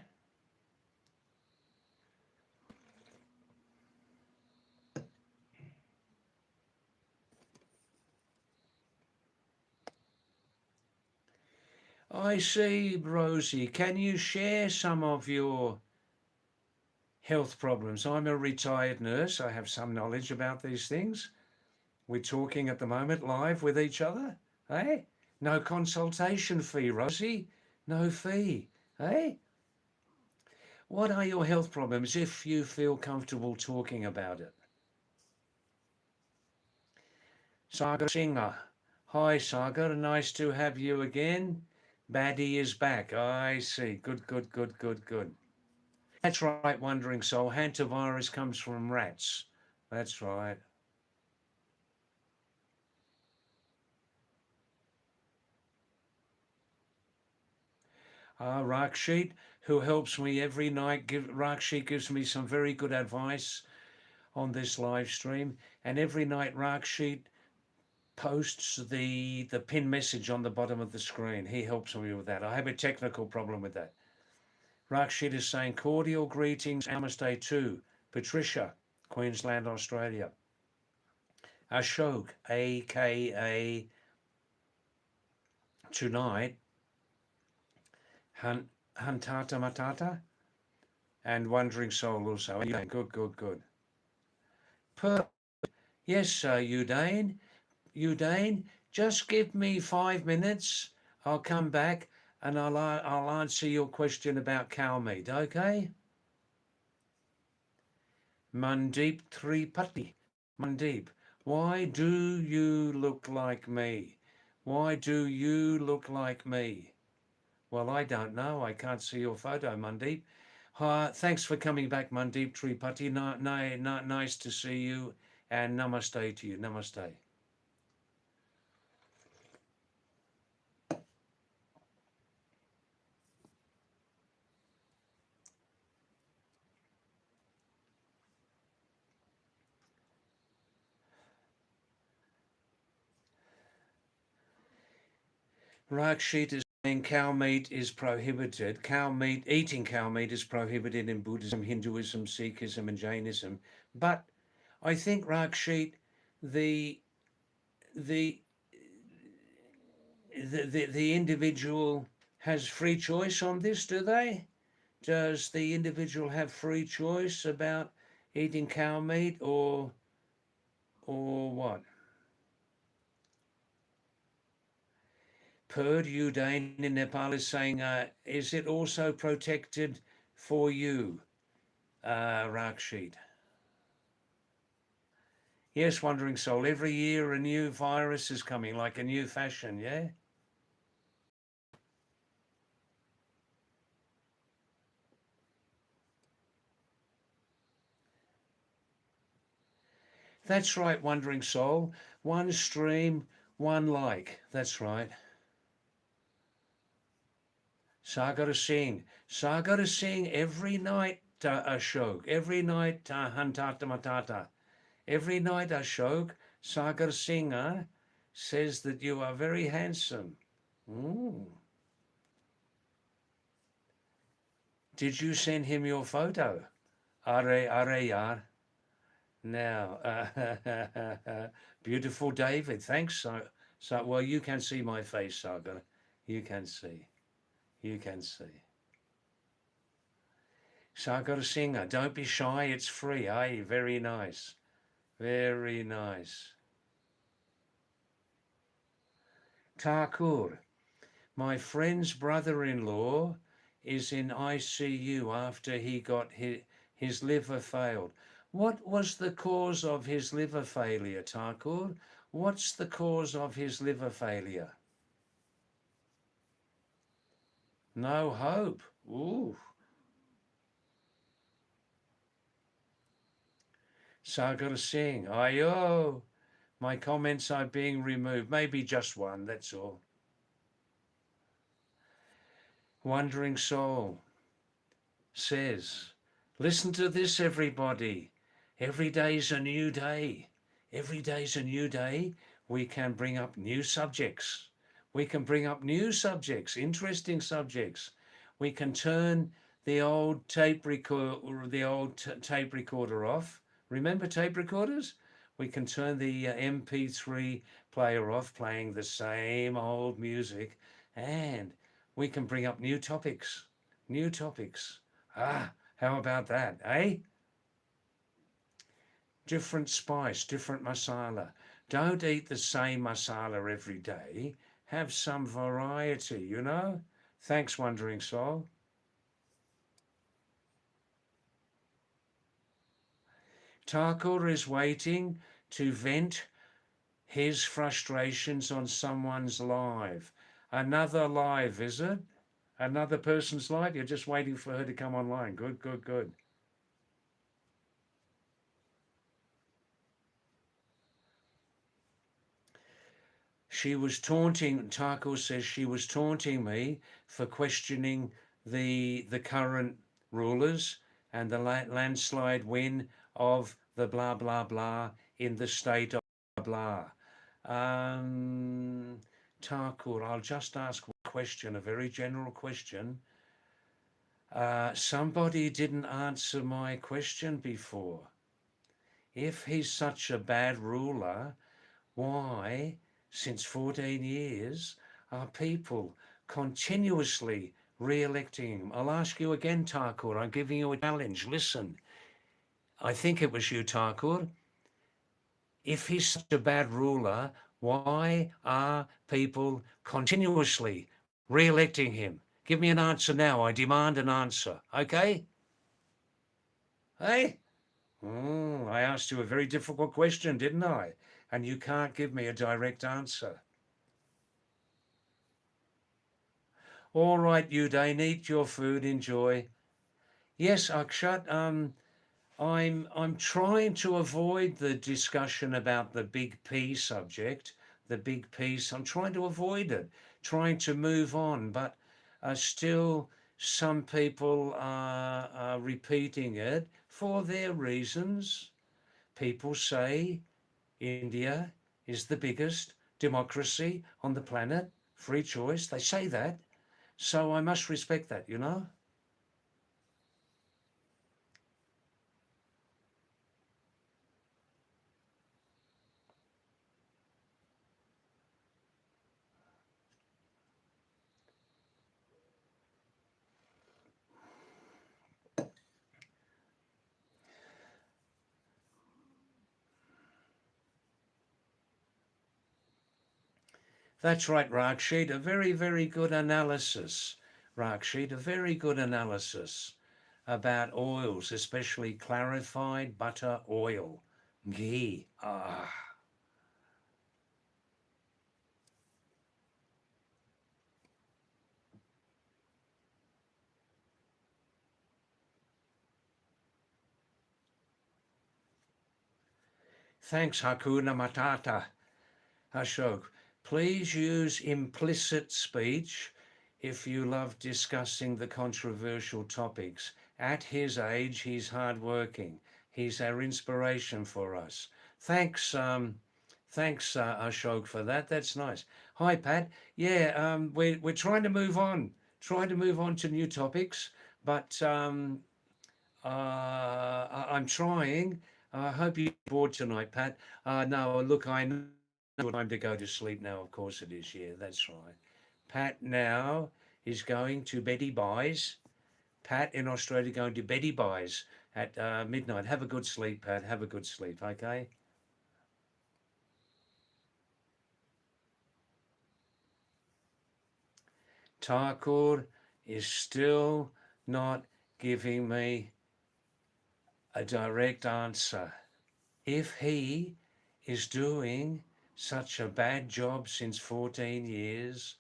I see, Rosie. Can you share some of your health problems? I'm a retired nurse. I have some knowledge about these things. We're talking at the moment live with each other, eh? No consultation fee, Rosie. No fee, eh? What are your health problems if you feel comfortable talking about it? Sagar Singer. Hi, Sagar. Nice to have you again. Baddie is back. I see. Good, good, good, good, good. That's right, Wandering Soul. Hantavirus comes from rats. That's right. Rakshit, who helps me every night. Rakshit gives me some very good advice on this live stream. And every night, Rakshit posts the pin message on the bottom of the screen. He helps me with that. I have a technical problem with that. Rakshit is saying cordial greetings, namaste to Patricia, Queensland, Australia. Ashok, aka tonight, Hantata Matata, and Wandering Soul also. Good, good, good. Yes, Udane. Udane, just give me 5 minutes. I'll come back and I'll answer your question about cow meat, okay? Mandeep Tripati. Mandeep, why do you look like me? Why do you look like me? Well, I don't know. I can't see your photo, Mandeep. Thanks for coming back, Mandeep Tripati. Nice to see you, and namaste to you. Namaste. Rakshit is saying cow meat is prohibited. Eating cow meat is prohibited in Buddhism, Hinduism, Sikhism, and Jainism. But I think Rakshit, the the the individual has free choice on this, do they? Does the individual have free choice about eating cow meat or what? Purdue Dane in Nepal is saying, is it also protected for you, Rakshit? Yes, Wandering Soul. Every year a new virus is coming, like a new fashion, yeah? That's right, Wandering Soul. One stream, one like. That's right. Sagar Singh. Sagar Singh every night, Ashok. Every night, Hantata Matata. Every night, Ashok, Sagar Singh says that you are very handsome. Ooh. Did you send him your photo? Are, yar. Now, beautiful David. Thanks. Well, you can see my face, Sagar. You can see. You can see. Sagar Singer, don't be shy. It's free. Hey, very nice. Very nice. Thakur, my friend's brother-in-law is in ICU after he got his liver failed. What was the cause of his liver failure, Thakur? What's the cause of his liver failure? No hope. Ooh. Sagar Singh, ayo. My comments are being removed. Maybe just one, that's all. Wandering Soul says, listen to this, everybody. Every day's a new day. Every day's a new day. We can bring up new subjects. We can bring up new subjects, interesting subjects. We can turn the old tape recorder off. Remember tape recorders? We can turn the MP3 player off, playing the same old music, and we can bring up new topics. New topics. How about that, eh? Different spice, different masala. Don't eat the same masala every day. Have some variety, you know? Thanks, Wandering Soul. Thakur is waiting to vent his frustrations on someone's live. Another live, is it? Another person's live? You're just waiting for her to come online. Good, good, good. She was taunting, Thakur says she was taunting me for questioning the current rulers and the landslide win of the blah, blah, blah in the state of blah. Thakur, I'll just ask one question, a very general question. Somebody didn't answer my question before. If he's such a bad ruler, why, since 14 years, are people continuously re-electing him? I'll ask you again, Thakur. I'm giving you a challenge. Listen, I think it was you, Thakur. If he's such a bad ruler, why are people continuously re-electing him? Give me an answer now. I demand an answer. Okay? Hey? I asked you a very difficult question, didn't I? And you can't give me a direct answer. All right, Udain, eat your food, enjoy. Yes, Akshat, I'm trying to avoid the discussion about the big P subject, the big P's. I'm trying to avoid it, trying to move on, but still some people are repeating it for their reasons. People say India is the biggest democracy on the planet, free choice. They say that. So I must respect that, you know? That's right, Rakshit. A very, very good analysis, Rakshit. A very good analysis about oils, especially clarified butter oil, ghee. Thanks, Hakuna Matata. Ashok, please use implicit speech if you love discussing the controversial topics. At his age, he's hardworking. He's our inspiration for us. Thanks, Ashok, for that. That's nice. Hi, Pat. Yeah, we're trying to move on to new topics, but I'm trying. I hope you're bored tonight, Pat. No, look, I know time to go to sleep now. Of course it is. Yeah, that's right. Pat now is going to Betty Buys. Pat in Australia going to Betty Buys at midnight. Have a good sleep, Pat. Have a good sleep, okay? Thakur is still not giving me a direct answer. If he is doing such a bad job since 14 years,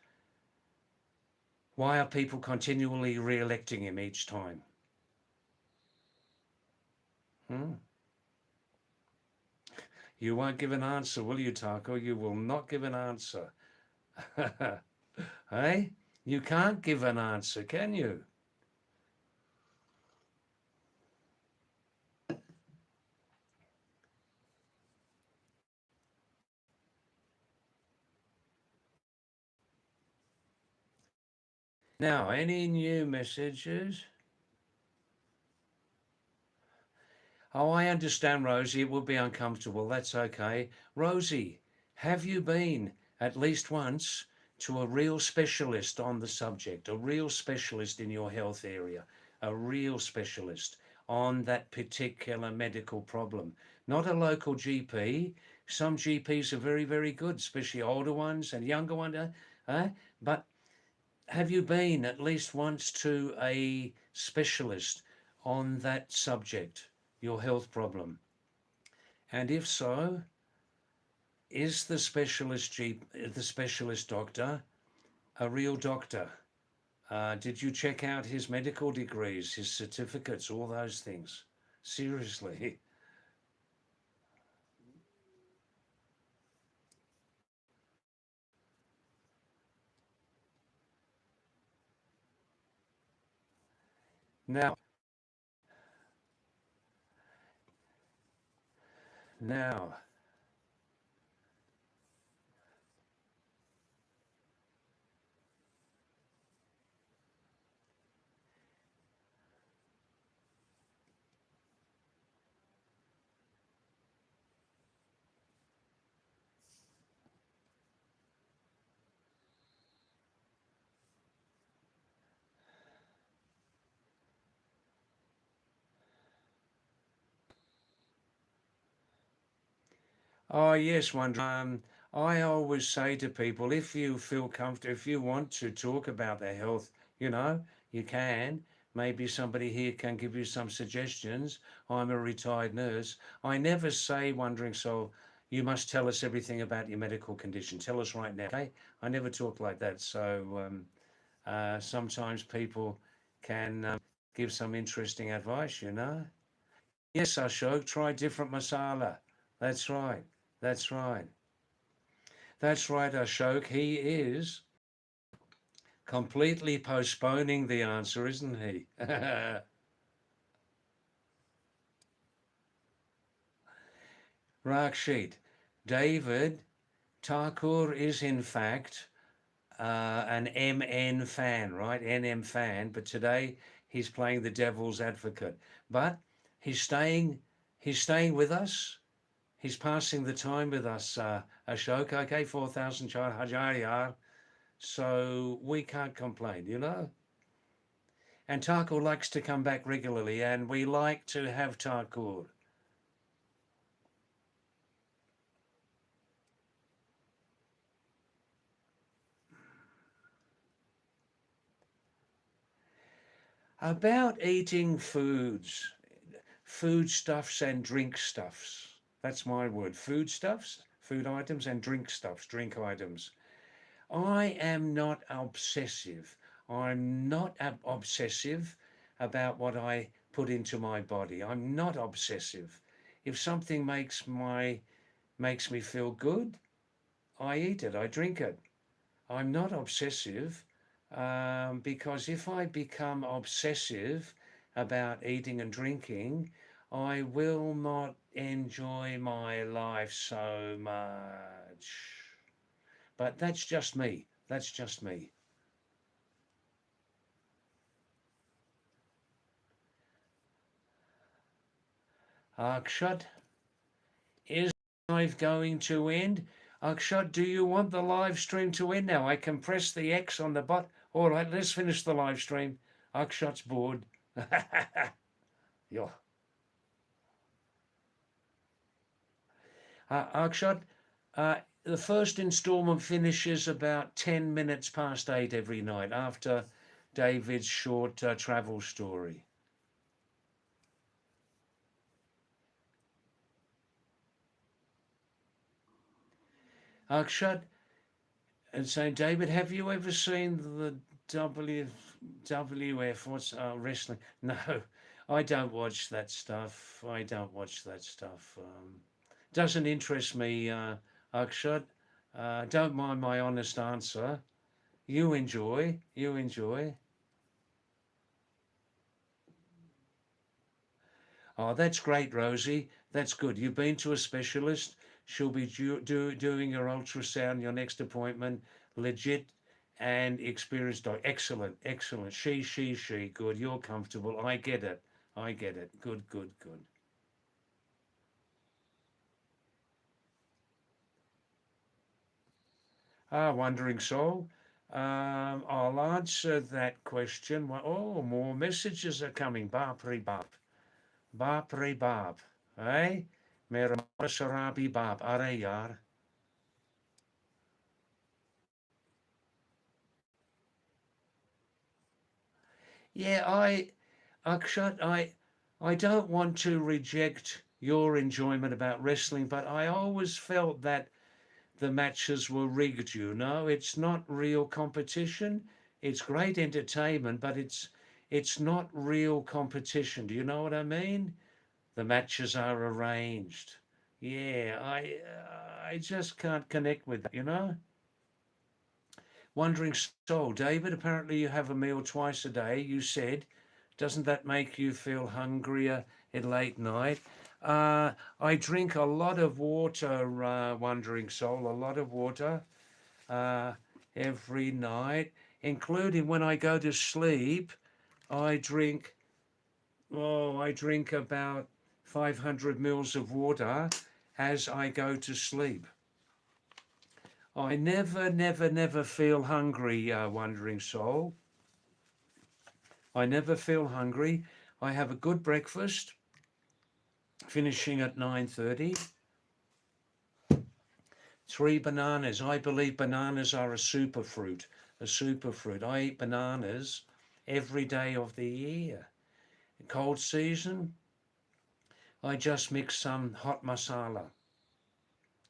why are people continually re-electing him each time? You won't give an answer, will you, Thakur? You will not give an answer. Hey? You can't give an answer, can you? Now, any new messages? Oh, I understand, Rosie. It will be uncomfortable. That's okay. Rosie, have you been at least once to a real specialist on the subject, a real specialist in your health area, a real specialist on that particular medical problem? Not a local GP. Some GPs are very, very good, especially older ones and younger ones. But have you been at least once to a specialist on that subject, your health problem? And if so, is the specialist doctor a real doctor? Did you check out his medical degrees, his certificates, all those things? Seriously. Now, now, oh yes, one. I always say to people, if you feel comfortable, if you want to talk about their health, you can. Maybe somebody here can give you some suggestions. I'm a retired nurse. I never say, wondering, so you must tell us everything about your medical condition. Tell us right now, okay? I never talk like that. So sometimes people can give some interesting advice. Yes, Ashok, try different masala. That's right. That's right. That's right, Ashok. He is completely postponing the answer, isn't he? Rakshit, David, Thakur is in fact an MN fan, right? NM fan, but today he's playing the devil's advocate. But he's staying with us. He's passing the time with us, Ashok. Okay, 4,000 Hajar. So we can't complain. And Thakur likes to come back regularly, and we like to have Thakur. About eating foodstuffs and drink stuffs. That's my word. Foodstuffs, food items, and drink stuffs, drink items. I am not obsessive. I'm not obsessive about what I put into my body. I'm not obsessive. If something makes me feel good, I eat it, I drink it. I'm not obsessive because if I become obsessive about eating and drinking, I will not enjoy my life so much. But that's just me. That's just me. Akshat, is live going to end? Akshat, do you want the live stream to end now? I can press the X on the bot. All right, let's finish the live stream. Akshat's bored. Yeah. Akshat, The first instalment finishes about 10 minutes past 8 every night after David's short travel story. Akshat and saying, David, have you ever seen the WWF? What's wrestling? No, I don't watch that stuff. I don't watch that stuff. Doesn't interest me, Akshat. Don't mind my honest answer. You enjoy. You enjoy. Oh, that's great, Rosie. That's good. You've been to a specialist. She'll be doing your ultrasound, your next appointment. Legit and experienced. Excellent, excellent. She. Good. You're comfortable. I get it. I get it. Good, good, good. Wondering soul. I'll answer that question. Oh, more messages are coming. Bapri bap. Bapri bap. Eh? Mera sarabi bap. Are yar. Yeah, Akshat, I don't want to reject your enjoyment about wrestling, but I always felt that the matches were rigged, you know. It's not real competition. It's great entertainment, but it's not real competition. Do you know what I mean? The matches are arranged. Yeah, I just can't connect with that, you know? Wandering soul, David, apparently you have a meal twice a day. You said, doesn't that make you feel hungrier at late night? I drink a lot of water, Wandering soul, a lot of water uh, every night, including when I go to sleep. I drink, I drink about 500 mils of water as I go to sleep. I never feel hungry, Wandering Soul. I never feel hungry. I have a good breakfast, finishing at 9:30. 3 bananas. I believe bananas are a superfruit. A superfruit. I eat bananas every day of the year. Cold season, I just mix some hot masala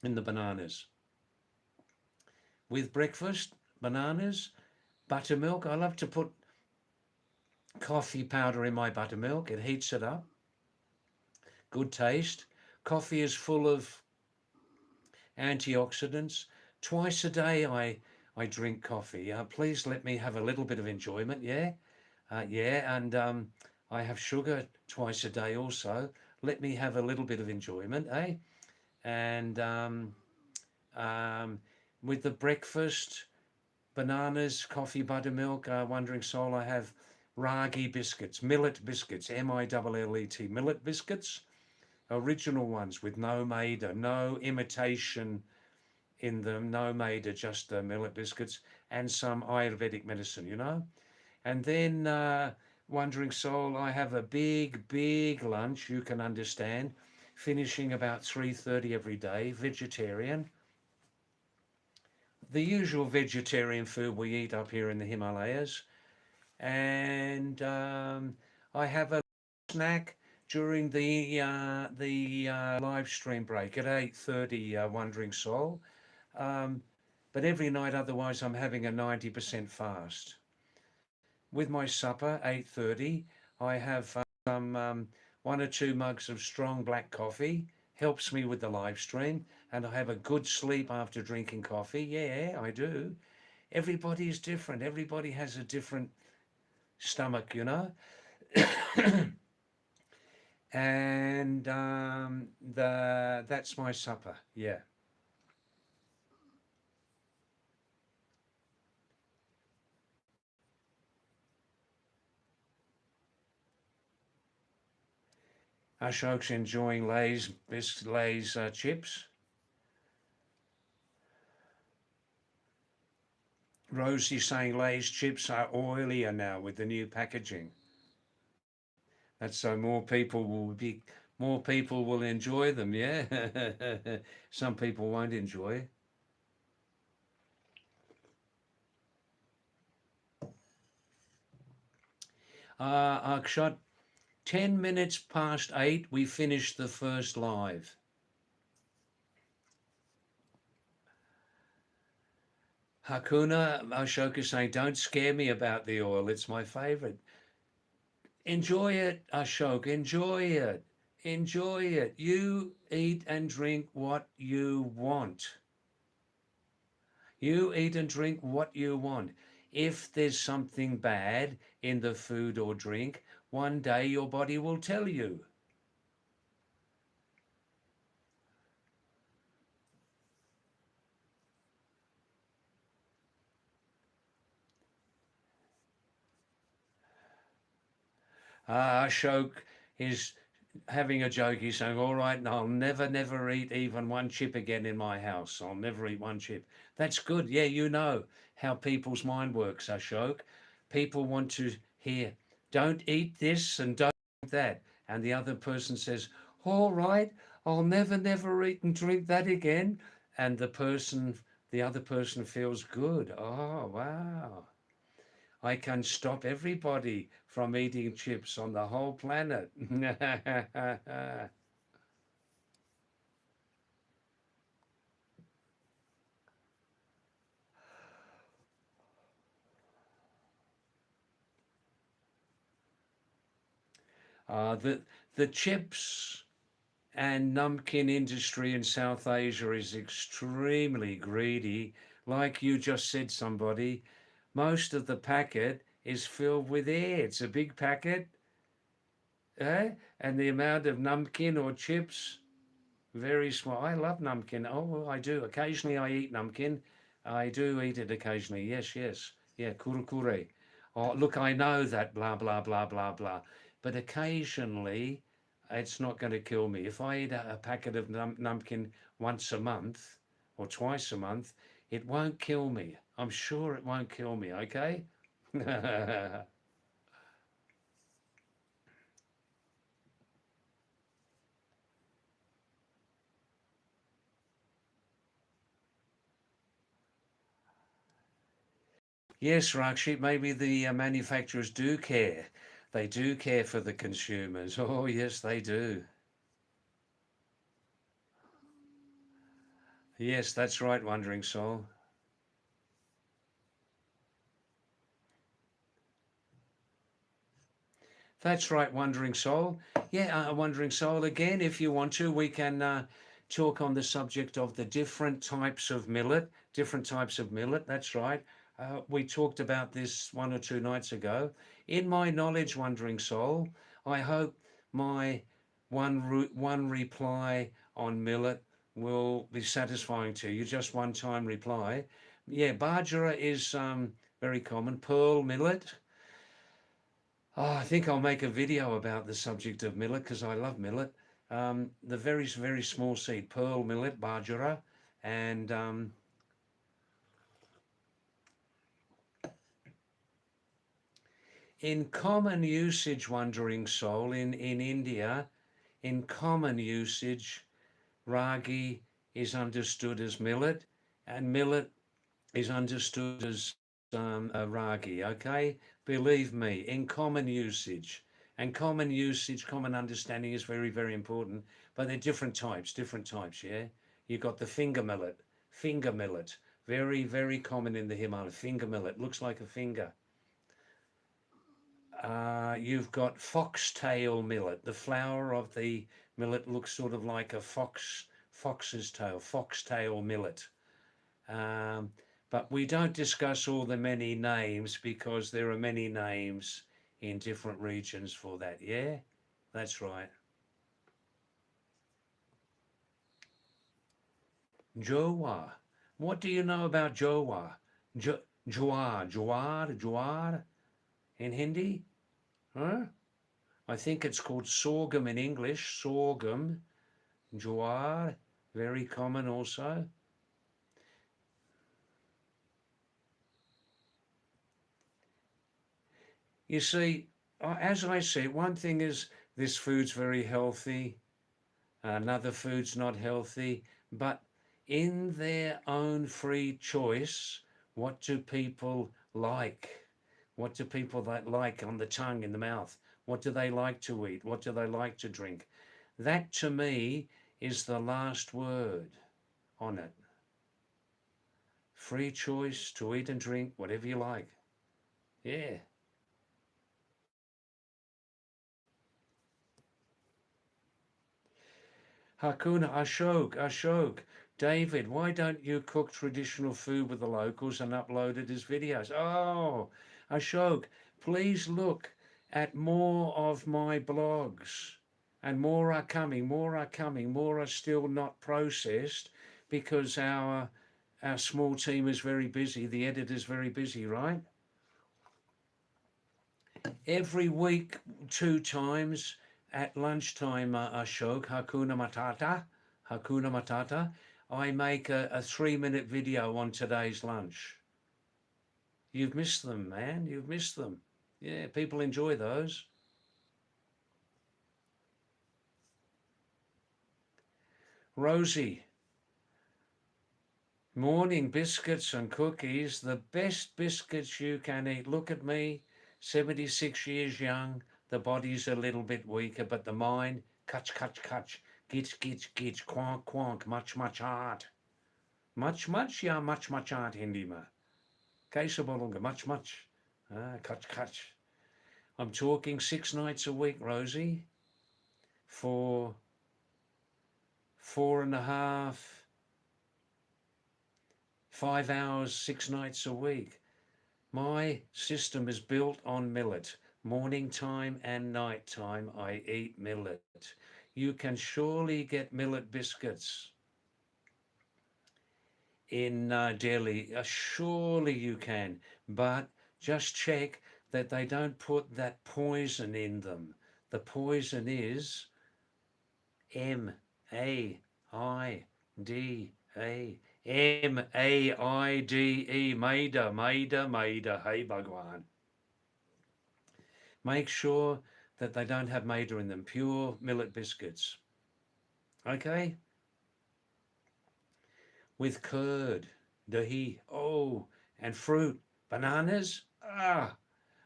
in the bananas. With breakfast, bananas, buttermilk. I love to put coffee powder in my buttermilk. It heats it up. Good taste. Coffee is full of antioxidants. Twice a day I drink coffee. Please let me have a little bit of enjoyment. Yeah, yeah, and I have sugar twice a day also. Let me have a little bit of enjoyment, eh? And um, with the breakfast, bananas, coffee, buttermilk. Wandering soul, I have ragi biscuits, millet biscuits, millet, millet biscuits, original ones with no maida, no imitation in them, no maida, just the millet biscuits and some Ayurvedic medicine, you know. And then, Wandering Soul, I have a big lunch, you can understand, finishing about 3:30 every day, vegetarian. The usual vegetarian food we eat up here in the Himalayas. And I have a snack during the live stream break at 8:30, Wandering Soul. Um, but every night, otherwise, I'm having a 90% fast. With my supper, 8:30, I have some 1 or 2 mugs of strong black coffee. Helps me with the live stream, and I have a good sleep after drinking coffee. Yeah, I do. Everybody is different. Everybody has a different stomach, you know. And the that's my supper. Yeah. Ashok's enjoying Lay's chips. Rosie saying Lay's chips are oilier now with the new packaging. That's so more people will enjoy them. Yeah. Some people won't enjoy. Akshat, 10 minutes past 8, we finished the first live. Hakuna Ashoka saying, don't scare me about the oil. It's my favorite. Enjoy it, Ashok. Enjoy it. Enjoy it. You eat and drink what you want. You eat and drink what you want. If there's something bad in the food or drink, one day your body will tell you. Ashok is having a joke. He's saying, all right, I'll never eat even one chip again in my house. I'll never eat one chip. That's good. Yeah, you know how people's mind works, Ashok. People want to hear, don't eat this and don't eat that. And the other person says, all right, I'll never eat and drink that again. And the other person feels good. Oh, wow. I can stop everybody from eating chips on the whole planet. the chips and namkeen industry in South Asia is extremely greedy. Like you just said, somebody, most of the packet is filled with air. It's a big packet, eh? And the amount of namkeen or chips, very small. I love namkeen. Oh, I do. Occasionally I eat namkeen. I do eat it occasionally. Yes, yes. Yeah, kurkure. Oh, look, I know that blah, blah, blah, blah, blah. But occasionally it's not going to kill me. If I eat a packet of namkeen once a month or twice a month, it won't kill me. I'm sure it won't kill me, okay? Yes, Rakshit, maybe the manufacturers do care. They do care for the consumers. Oh, yes, they do. Yes, that's right, Wandering Soul. That's right, Wandering Soul. Yeah, Wandering Soul, again, if you want to, we can talk on the subject of the different types of millet. Different types of millet, that's right. We talked about this 1 or 2 nights ago. In my knowledge, Wandering Soul, I hope my one reply on millet will be satisfying to you. Just one time reply. Yeah, bajra is very common. Pearl millet. Oh, I think I'll make a video about the subject of millet because I love millet. The very small seed, pearl millet, bajra, and in common usage, Wandering Soul, in India, in common usage, ragi is understood as millet, and millet is understood as a ragi, okay? Believe me, in common usage. And common usage, common understanding is very important. But they're different types, yeah? You've got the finger millet. Very common in the Himalayas. Finger millet, looks like a finger. You've got foxtail millet. The flower of the millet looks sort of like a fox's tail, foxtail millet. Um, but we don't discuss all the many names because there are many names in different regions for that. Yeah, that's right. Jowar. What do you know about Jowar? Jowar in Hindi? Huh? I think it's called sorghum in English. Sorghum, jowar, very common also. You see, as I say, one thing is this food's very healthy, another food's not healthy, but in their own free choice, what do people like? What do people that like on the tongue, in the mouth? What do they like to eat? What do they like to drink? That to me is the last word on it. Free choice to eat and drink whatever you like. Yeah. Hakuna, Ashok, David, why don't you cook traditional food with the locals and upload it as videos? Oh, Ashok, please look at more of my blogs. And more are coming, more are coming, more are still not processed because our small team is very busy, the editor's very busy, right? Every week, 2 times at lunchtime, Ashok, Hakuna Matata, I make a 3-minute video on today's lunch. You've missed them, man. You've missed them. Yeah, people enjoy those. Rosie, morning biscuits and cookies, the best biscuits you can eat. Look at me, 76 years young. The body's a little bit weaker, but the mind, catch, gitch, quank, much hard. Much, yeah, much hard, Hindi में. कैसे बोलूँगा? Much. Catch. I'm talking 6 nights a week, Rosie, for 4.5, 5 hours, 6 nights a week. My system is built on millet. Morning time and night time, I eat millet. You can surely get millet biscuits in Delhi. Surely you can, but just check that they don't put that poison in them. The poison is M-A-I-D-A. M-A-I-D-E. Maida, hey Bhagwan. Make sure that they don't have maida in them. Pure millet biscuits. Okay? With curd, dahi, and fruit, bananas.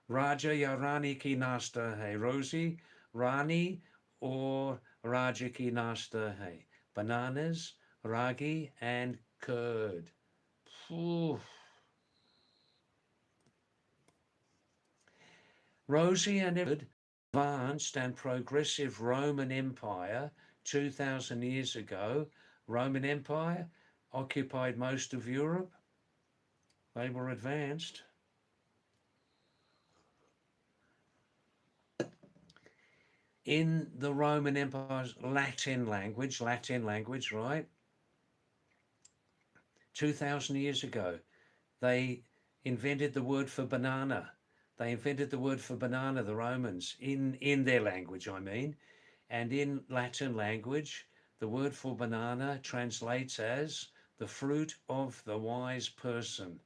Raja ya Rani ki nasta hai. Rosie, Rani or Raja ki nasta hai. Bananas, ragi, and curd. Ooh. Rosie and advanced and progressive Roman Empire 2,000 years ago. Roman Empire occupied most of Europe. They were advanced. In the Roman Empire's Latin language, right? 2,000 years ago, they invented the word for banana. They invented the word for banana, the Romans, in their language, I mean. And in Latin language, the word for banana translates as the fruit of the wise person.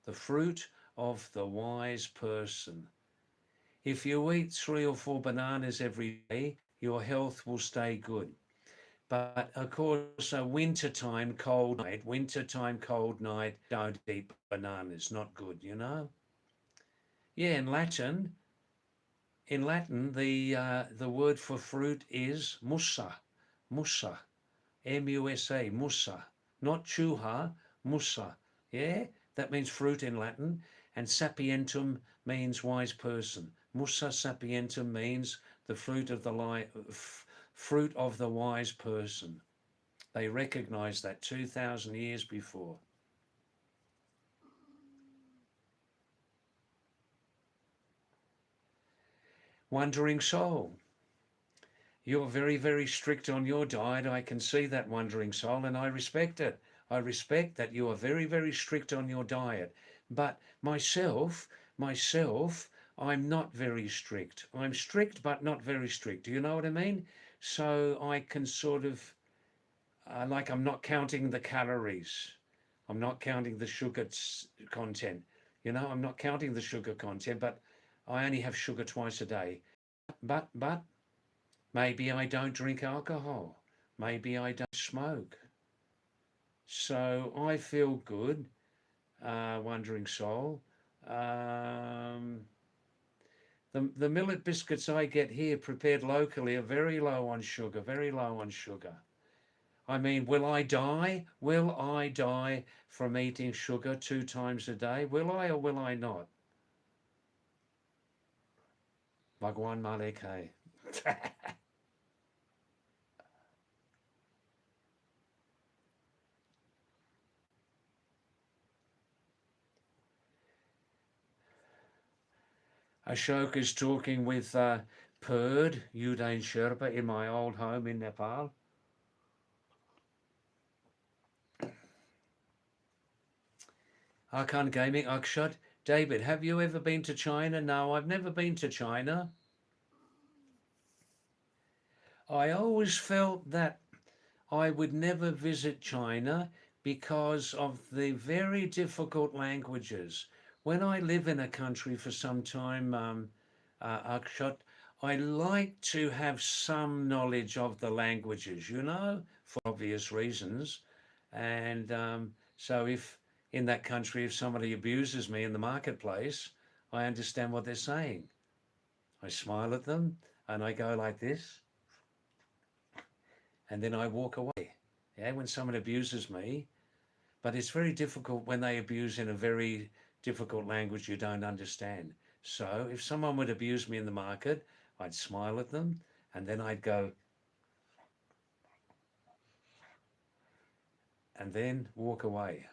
The fruit of the wise person. If you eat 3 or 4 bananas every day, your health will stay good. But of course, a wintertime cold night, don't eat bananas. Not good, you know. Yeah, in Latin, the word for fruit is musa, M-U-S-A, musa, not chuha, musa. Yeah, that means fruit in Latin, and sapientum means wise person. Musa sapientum means the fruit of the wise person. They recognized that 2,000 years before. Wandering soul. You're very, very strict on your diet. I can see that, wandering soul, and I respect it. I respect that you are very, very strict on your diet. But myself, I'm not very strict. I'm strict, but not very strict. Do you know what I mean? So I can sort of, like, I'm not counting the calories. I'm not counting the sugar content. You know, I'm not counting the sugar content, but I only have sugar twice a day. But maybe I don't drink alcohol. Maybe I don't smoke. So I feel good, wandering soul. The millet biscuits I get here prepared locally are very low on sugar, very low on sugar. I mean, will I die? Will I die from eating sugar 2 times a day? Will I or will I not? Bhagwan Malik, hey. Ashok is talking with Perd, Udain Sherpa, in my old home in Nepal. Arkan Gaming, Akshat. David, have you ever been to China? No, I've never been to China. I always felt that I would never visit China because of the very difficult languages. When I live in a country for some time, Akshat, I like to have some knowledge of the languages, for obvious reasons. And so if in that country, if somebody abuses me in the marketplace, I understand what they're saying. I smile at them and I go like this, and then I walk away. Yeah, when someone abuses me, but it's very difficult when they abuse in a very difficult language you don't understand. So if someone would abuse me in the market, I'd smile at them and then I'd go and then walk away.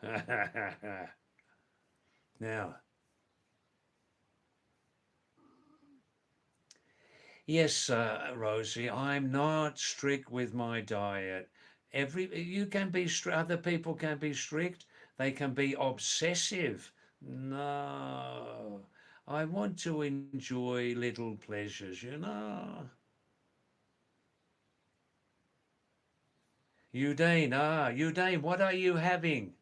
Now, yes, Rosie, I'm not strict with my diet. You can be strict, other people can be strict, they can be obsessive. No, I want to enjoy little pleasures. Udane, what are you having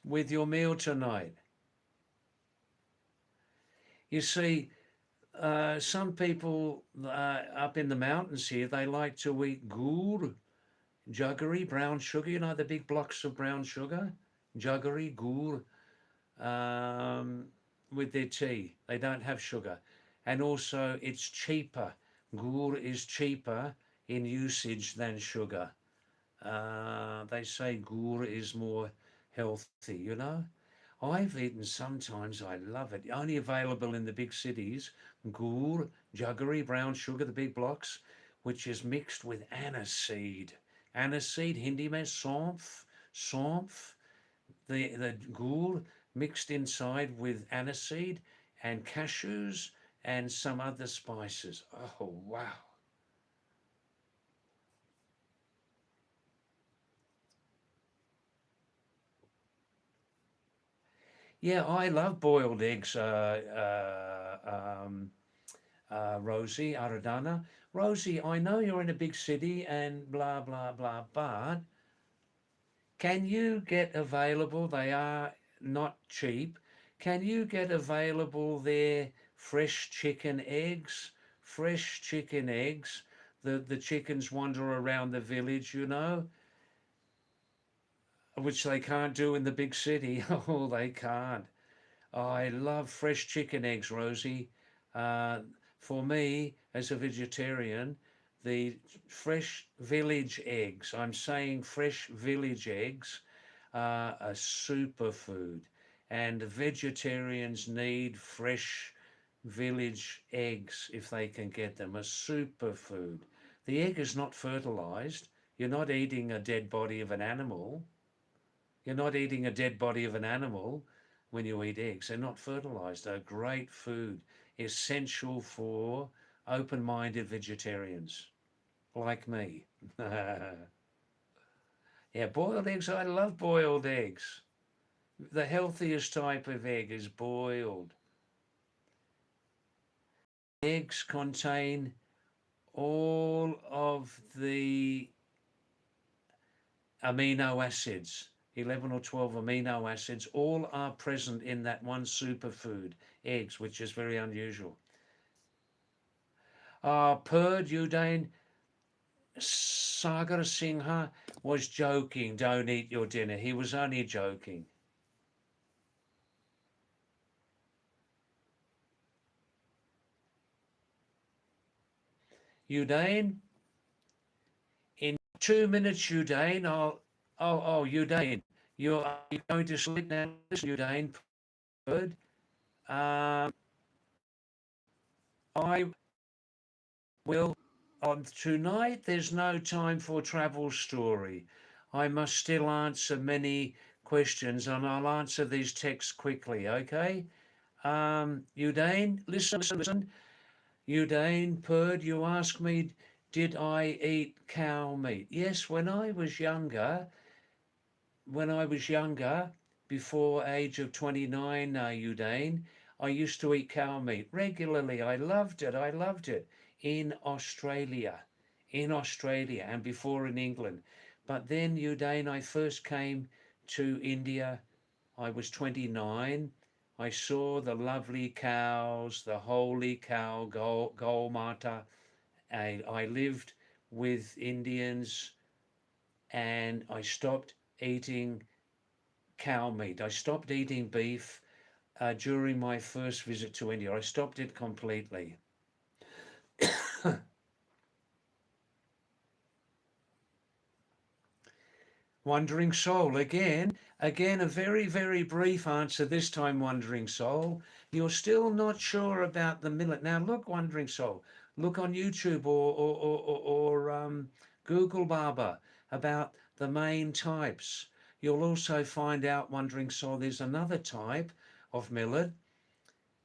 with your meal tonight? You see, some people up in the mountains here, they like to eat gur, jaggery, brown sugar. You know the big blocks of brown sugar, jaggery, gur, with their tea. They don't have sugar, and also it's cheaper. Gur is cheaper in usage than sugar. They say gur is more healthy. I've eaten sometimes, I love it. Only available in the big cities, gur, jaggery, brown sugar, the big blocks, which is mixed with aniseed. Aniseed, Hindi mein saunf, the gur mixed inside with aniseed and cashews and some other spices. Oh, wow. Yeah, I love boiled eggs, Rosie Aradana. Rosie, I know you're in a big city and blah, blah, blah, but can you get available? They are not cheap. Can you get available there fresh chicken eggs? Fresh chicken eggs. The chickens wander around the village, which they can't do in the big city. Oh, they can't. I love fresh chicken eggs, Rosie. Uh, for me, as a vegetarian, the fresh village eggs, I'm saying fresh village eggs, are a superfood. And vegetarians need fresh village eggs if they can get them, a superfood. The egg is not fertilized. You're not eating a dead body of an animal. You're not eating a dead body of an animal when you eat eggs. They're not fertilized. They're great food, essential for open-minded vegetarians like me. Yeah, boiled eggs. I love boiled eggs. The healthiest type of egg is boiled. Eggs contain all of the amino acids, 11 or 12 amino acids, all are present in that one superfood, eggs, which is very unusual. Per Udain, Sagar Singha was joking, don't eat your dinner. He was only joking. Udane, in 2 minutes, Udane, Udane, are you going to sleep now? Listen, Udane, bird. I will, on tonight, there's no time for travel story. I must still answer many questions and I'll answer these texts quickly, okay? Udane, listen. Udane, Perd, you ask me, did I eat cow meat? Yes, when I was younger, before age of 29, Udane, I used to eat cow meat regularly. I loved it in Australia, and before in England. But then, Udane, I first came to India. I was 29. I saw the lovely cows, the holy cow, Gol Mata. I lived with Indians and I stopped eating cow meat. I stopped eating beef during my first visit to India. I stopped it completely. Wandering Soul, again, a very, very brief answer this time, Wandering Soul. You're still not sure about the millet. Now, look, Wandering Soul, look on YouTube or Google Baba about the main types. You'll also find out, Wandering Soul, there's another type of millet.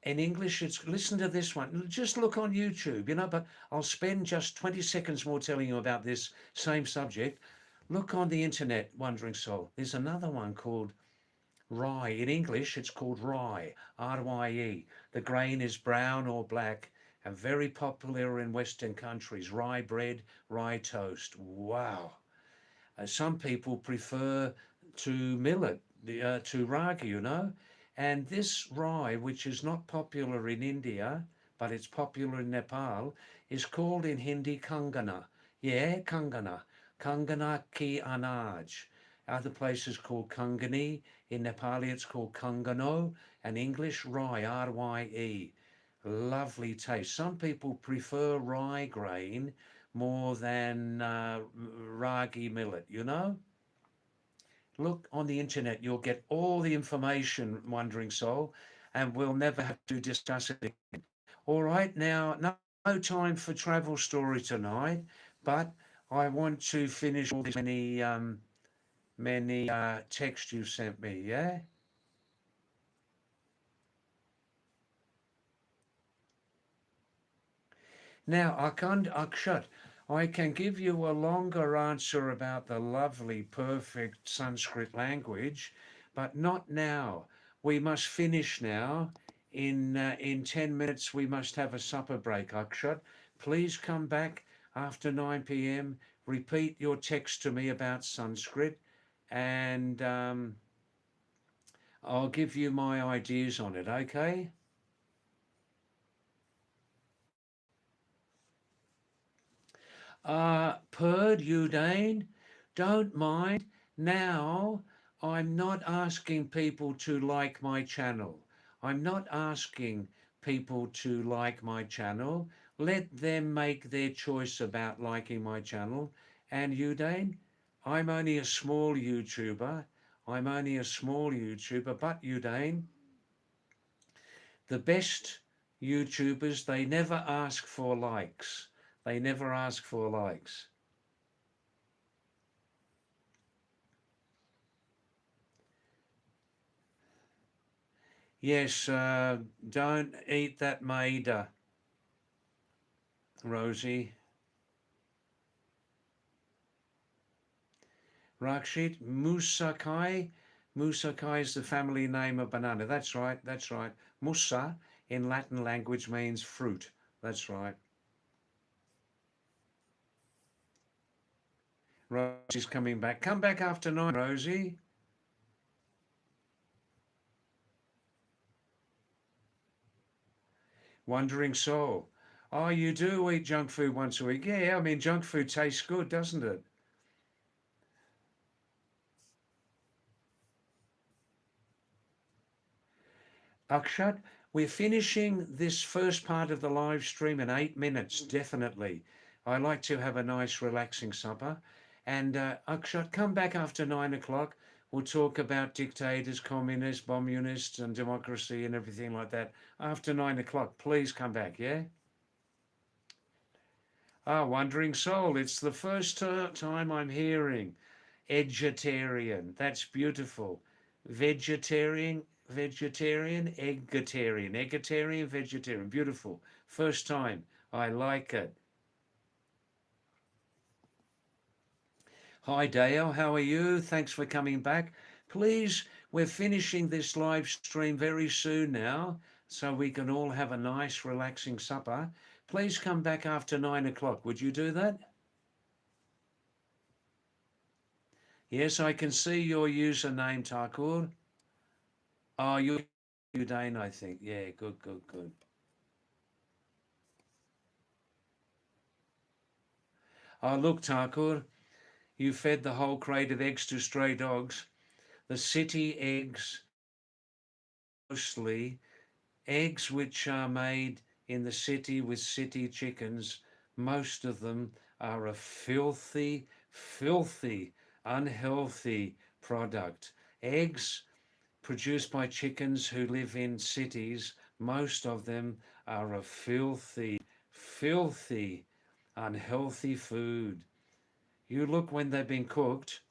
In English, listen to this one. Just look on YouTube, but I'll spend just 20 seconds more telling you about this same subject. Look on the internet, Wandering Soul. There's another one called rye. In English, it's called rye, R-Y-E. The grain is brown or black and very popular in Western countries. Rye bread, rye toast. Wow. Some people prefer to millet, to ragi, and this rye, which is not popular in India, but it's popular in Nepal, is called in Hindi kangana. Yeah, kangana ki anaj. Other places called kangani. In Nepali, it's called kangano, and English rye, R-Y-E. Lovely taste. Some people prefer rye grain more than ragi millet. Look on the internet, you'll get all the information, Wandering Soul, and we'll never have to discuss it again. All right, now, no time for travel story tonight, but I want to finish all these many texts you sent me, yeah? Now, Akshat, I can give you a longer answer about the lovely, perfect Sanskrit language, but not now. We must finish now. In 10 minutes, we must have a supper break, Akshat. Please come back after 9 p.m. Repeat your text to me about Sanskrit, and I'll give you my ideas on it, okay? Perd, Udane, don't mind. Now, I'm not asking people to like my channel. I'm not asking people to like my channel. Let them make their choice about liking my channel. And Udane, I'm only a small YouTuber. But Udane, the best YouTubers, they never ask for likes. They never ask for likes. Yes, don't eat that maida, Rosie. Rakshit, Musakai. Musakai is the family name of banana. That's right, that's right. Musa in Latin language means fruit. That's right. Rosie's coming back. Come back after 9, Rosie. Wandering Soul. Oh, you do eat junk food once a week. Yeah, I mean, junk food tastes good, doesn't it? Akshat, we're finishing this first part of the live stream in 8 minutes, definitely. I like to have a nice relaxing supper. And I should come back after 9 o'clock. We'll talk about dictators, communists, communists, and democracy and everything like that. After 9 o'clock, please come back, yeah? Ah, Wandering Soul, it's the first time I'm hearing edgetarian. That's beautiful. Vegetarian, eggetarian, vegetarian. Beautiful. First time. I like it. Hi Dale, how are you? Thanks for coming back. Please, we're finishing this live stream very soon now, so we can all have a nice relaxing supper. Please come back after 9 o'clock. Would you do that? Yes, I can see your username, Takur. Oh, you're Udane, I think. Yeah, good, good, good. Oh, look, Takur, you fed the whole crate of eggs to stray dogs. The city eggs, mostly eggs which are made in the city with city chickens, most of them are a filthy, filthy, unhealthy product. Eggs produced by chickens who live in cities, most of them are a filthy, filthy, unhealthy food. You look when they've been cooked,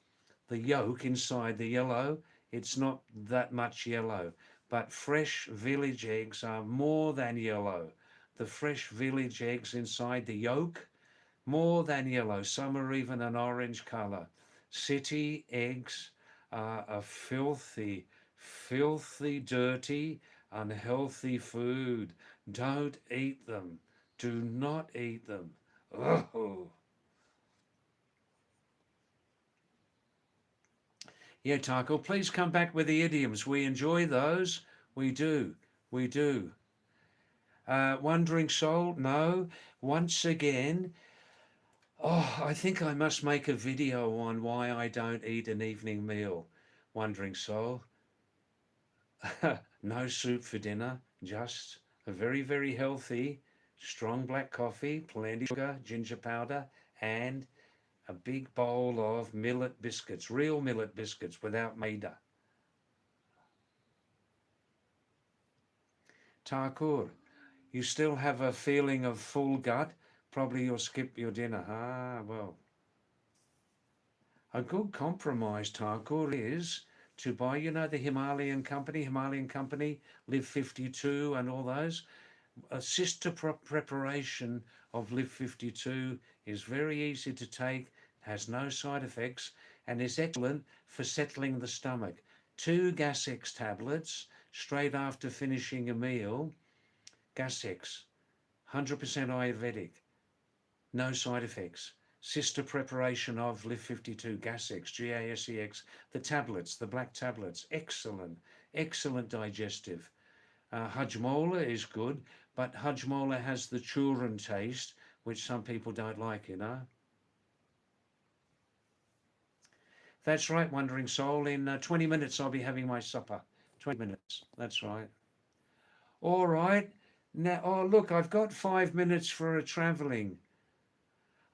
the yolk inside the yellow, it's not that much yellow. But fresh village eggs are more than yellow. The fresh village eggs inside the yolk, more than yellow. Some are even an orange color. City eggs are a filthy, filthy, dirty, unhealthy food. Don't eat them. Do not eat them. Oh. Yeah, Taco, please come back with the idioms. We enjoy those. We do. We do. Wandering Soul, no. Once again, oh, I think I must make a video on why I don't eat an evening meal. Wandering Soul. No soup for dinner, just a very, very healthy, strong black coffee, plenty of sugar, ginger powder, and a big bowl of millet biscuits, real millet biscuits without maida. Takur, you still have a feeling of full gut. Probably you'll skip your dinner. Ah, well. A good compromise, Takur, is to buy, the Himalayan company, Live 52 and all those. A sister preparation of Live 52 is very easy to take, has no side effects, and is excellent for settling the stomach. 2 Gas-X tablets straight after finishing a meal. Gas-X, 100% Ayurvedic, no side effects. Sister preparation of Live 52, Gas-X, Gasex, the tablets, the black tablets, excellent, excellent digestive. Hajmola is good, but Hajmola has the children taste, which some people don't like, That's right, Wandering Soul. In 20 minutes, I'll be having my supper. 20 minutes, that's right. All right. Now, oh, look, I've got 5 minutes for a traveling.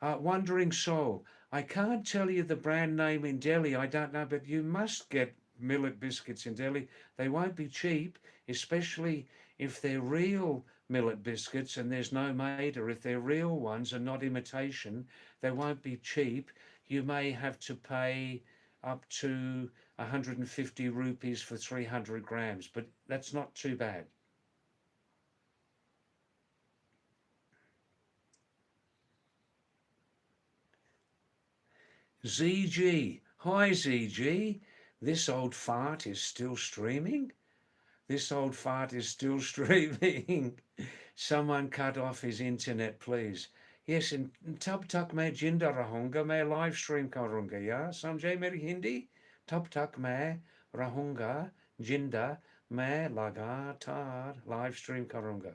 Wandering Soul. I can't tell you the brand name in Delhi. I don't know, but you must get millet biscuits in Delhi. They won't be cheap, especially if they're real millet biscuits and there's no maida. If they're real ones and not imitation, they won't be cheap. You may have to pay up to 150 rupees for 300 grams, but that's not too bad. ZG. Hi, ZG. This old fart is still streaming? This old fart is still streaming. Someone cut off his internet, please. Yes, in tub tak मैं जिंदा रहूंगा मैं live stream करूंगा या समझे मेरी हिंदी तब तक मैं रहूंगा जिंदा मैं लगातार live stream करूंगा.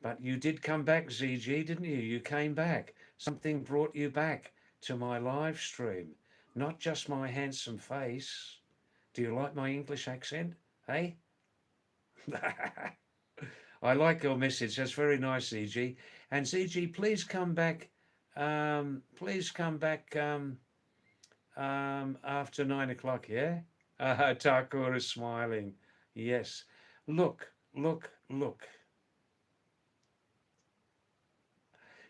But you did come back, ZG, didn't you? You came back. Something brought you back to my live stream, not just my handsome face. Do you like my English accent? Hey? I like your message. That's very nice, ZG. And ZG, please come back. Please come back after 9 o'clock. Yeah. Takur is smiling. Yes. Look, look, look.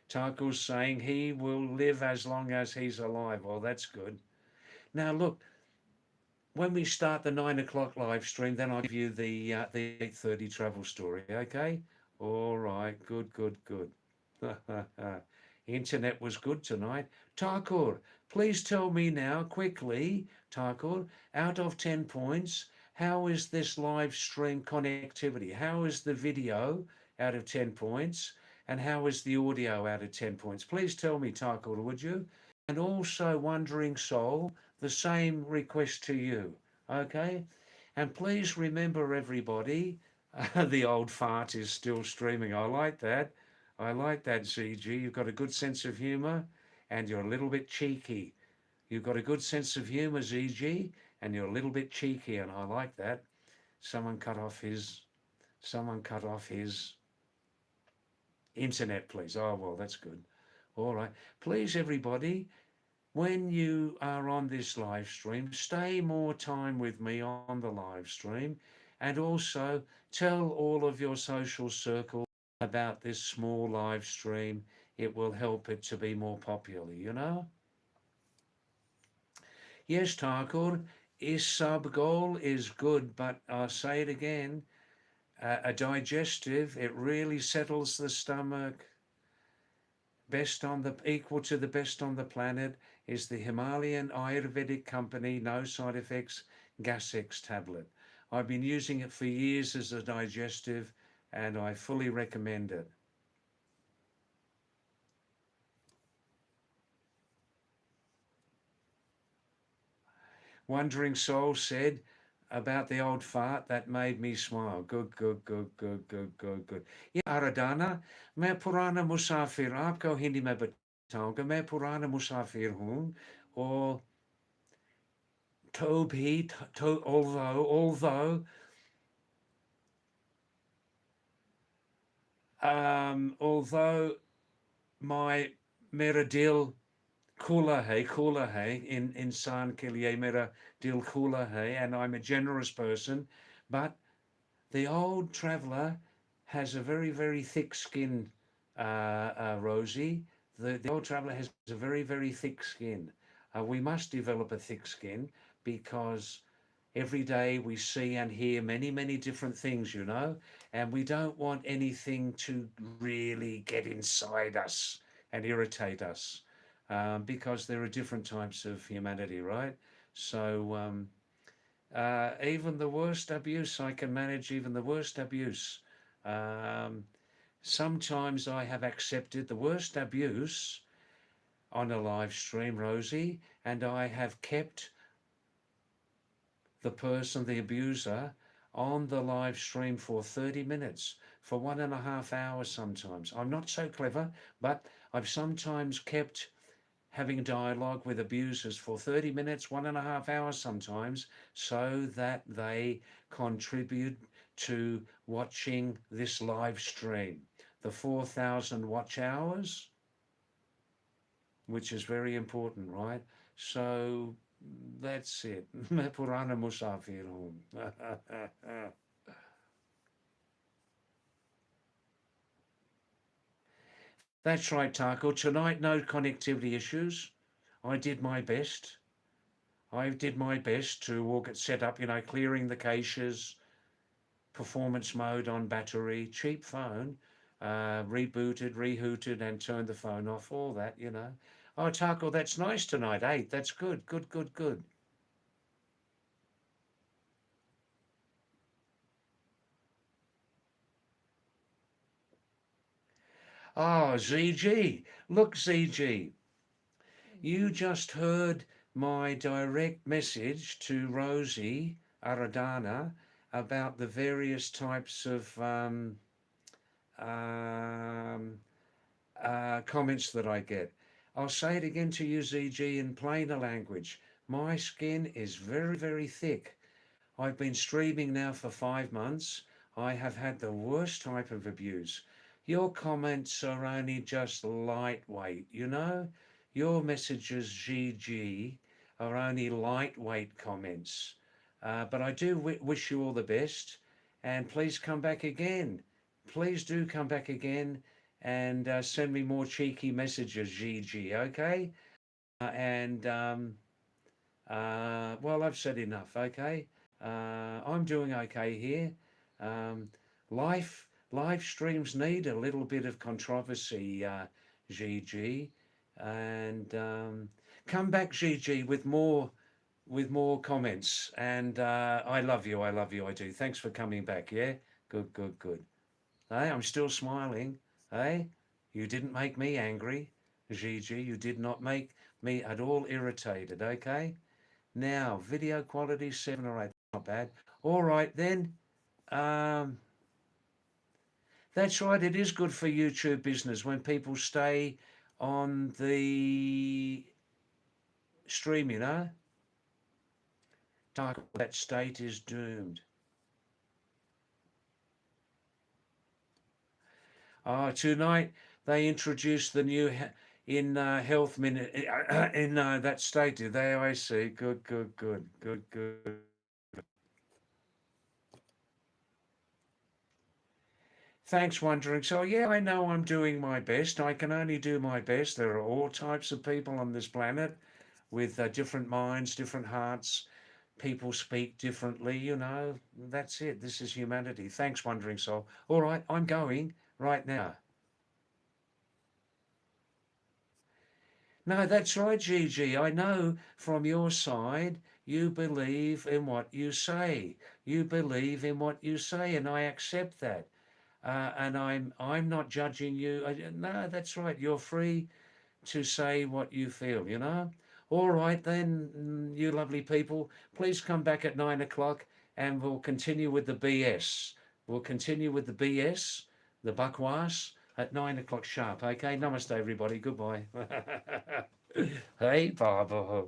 Takur's saying he will live as long as he's alive. Well, that's good. Now, look, when we start the 9 o'clock live stream, then I'll give you the 8:30 travel story. Okay. All right. Good. Good. Good. Internet was good tonight. Takur, please tell me now quickly, Takur, out of 10 points, how is this live stream connectivity? How is the video out of 10 points? And how is the audio out of 10 points? Please tell me, Takur, would you? And also, Wandering Soul, the same request to you. Okay? And please remember, everybody, the old fart is still streaming. I like that. I like that, ZG. You've got a good sense of humour and you're a little bit cheeky. You've got a good sense of humour, ZG, and you're a little bit cheeky, and I like that. Someone cut off his internet, please. Oh, well, that's good. All right. Please, everybody, when you are on this live stream, stay more time with me on the live stream, and also tell all of your social circles about this small live stream. It will help it to be more popular, you know? Yes, Thakur, is sub goal is good, but I'll say it again, a digestive, it really settles the stomach. Equal to the best on the planet is the Himalayan Ayurvedic company, no side effects, Gas-X tablet. I've been using it for years as a digestive, and I fully recommend it. Wandering Soul said about the old fart that made me smile. Good, good, good, good, good, good, good. Yeah, Aradana, मैं पुराना मुसाफिर आपको हिंदी में बताऊंगा मैं पुराना मुसाफिर हूँ और तो भी although my मेरा दिल cooler hai in insan ke liye mera dil cooler hai, and I'm a generous person, but the old traveler has a very, very thick skin, Rosie. The old traveler has a very, very thick skin. We must develop a thick skin because every day we see and hear many, many different things, you know, and we don't want anything to really get inside us and irritate us, because there are different types of humanity, right? So even the worst abuse, I can manage even the worst abuse. Sometimes I have accepted the worst abuse on a live stream, Rosie, and I have kept the person, the abuser, on the live stream for 30 minutes, for 1.5 hours sometimes. I'm not so clever, but I've sometimes kept having dialogue with abusers for 30 minutes, 1.5 hours sometimes, so that they contribute to watching this live stream. The 4,000 watch hours, which is very important, right? So that's it. मैं पुराना मुसाफिर हूँ. That's right, Taco. Tonight, no connectivity issues. I did my best. I did my best to set up, you know, clearing the caches, performance mode on battery, cheap phone, rebooted, rehooted, and turned the phone off, all that, you know. Oh, Taco, that's nice tonight, eh? That's good, good, good, good. Oh, ZG. Look, ZG, you just heard my direct message to Rosie Aradana about the various types of comments that I get. I'll say it again to you, ZG, in plainer language. My skin is very, very thick. I've been streaming now for 5 months. I have had the worst type of abuse. Your comments are only just lightweight, you know? Your messages, GG, are only lightweight comments. But I do wish you all the best, and please come back again. Please do come back again and send me more cheeky messages, GG, okay? And well, I've said enough, okay? I'm doing okay here. Um, live streams need a little bit of controversy, GG, and come back, GG, with more comments. And I love you. I love you. I do. Thanks for coming back. Yeah, good, good, good. Hey, I'm still smiling. Hey, you didn't make me angry, GG. You did not make me at all irritated. Okay. Now, video quality 7 or 8, not bad. All right then. Um, that's right. It is good for YouTube business when people stay on the stream. You know, that state is doomed. Tonight they introduced the new in health minute in that state. There I see. Good, good, good, good, good. Thanks, wondering. So, yeah, I know I'm doing my best. I can only do my best. There are all types of people on this planet with different minds, different hearts. People speak differently, you know. That's it. This is humanity. Thanks, wondering soul. All right, I'm going right now. No, that's right, Gigi. I know from your side you believe in what you say. You believe in what you say, and I accept that. And I'm not judging you. No, that's right. You're free to say what you feel, you know. All right then, you lovely people. Please come back at 9 o'clock, and we'll continue with the BS. We'll continue with the BS, the bakwas, at 9 o'clock sharp. Okay. Namaste, everybody. Goodbye. Hey, Baba.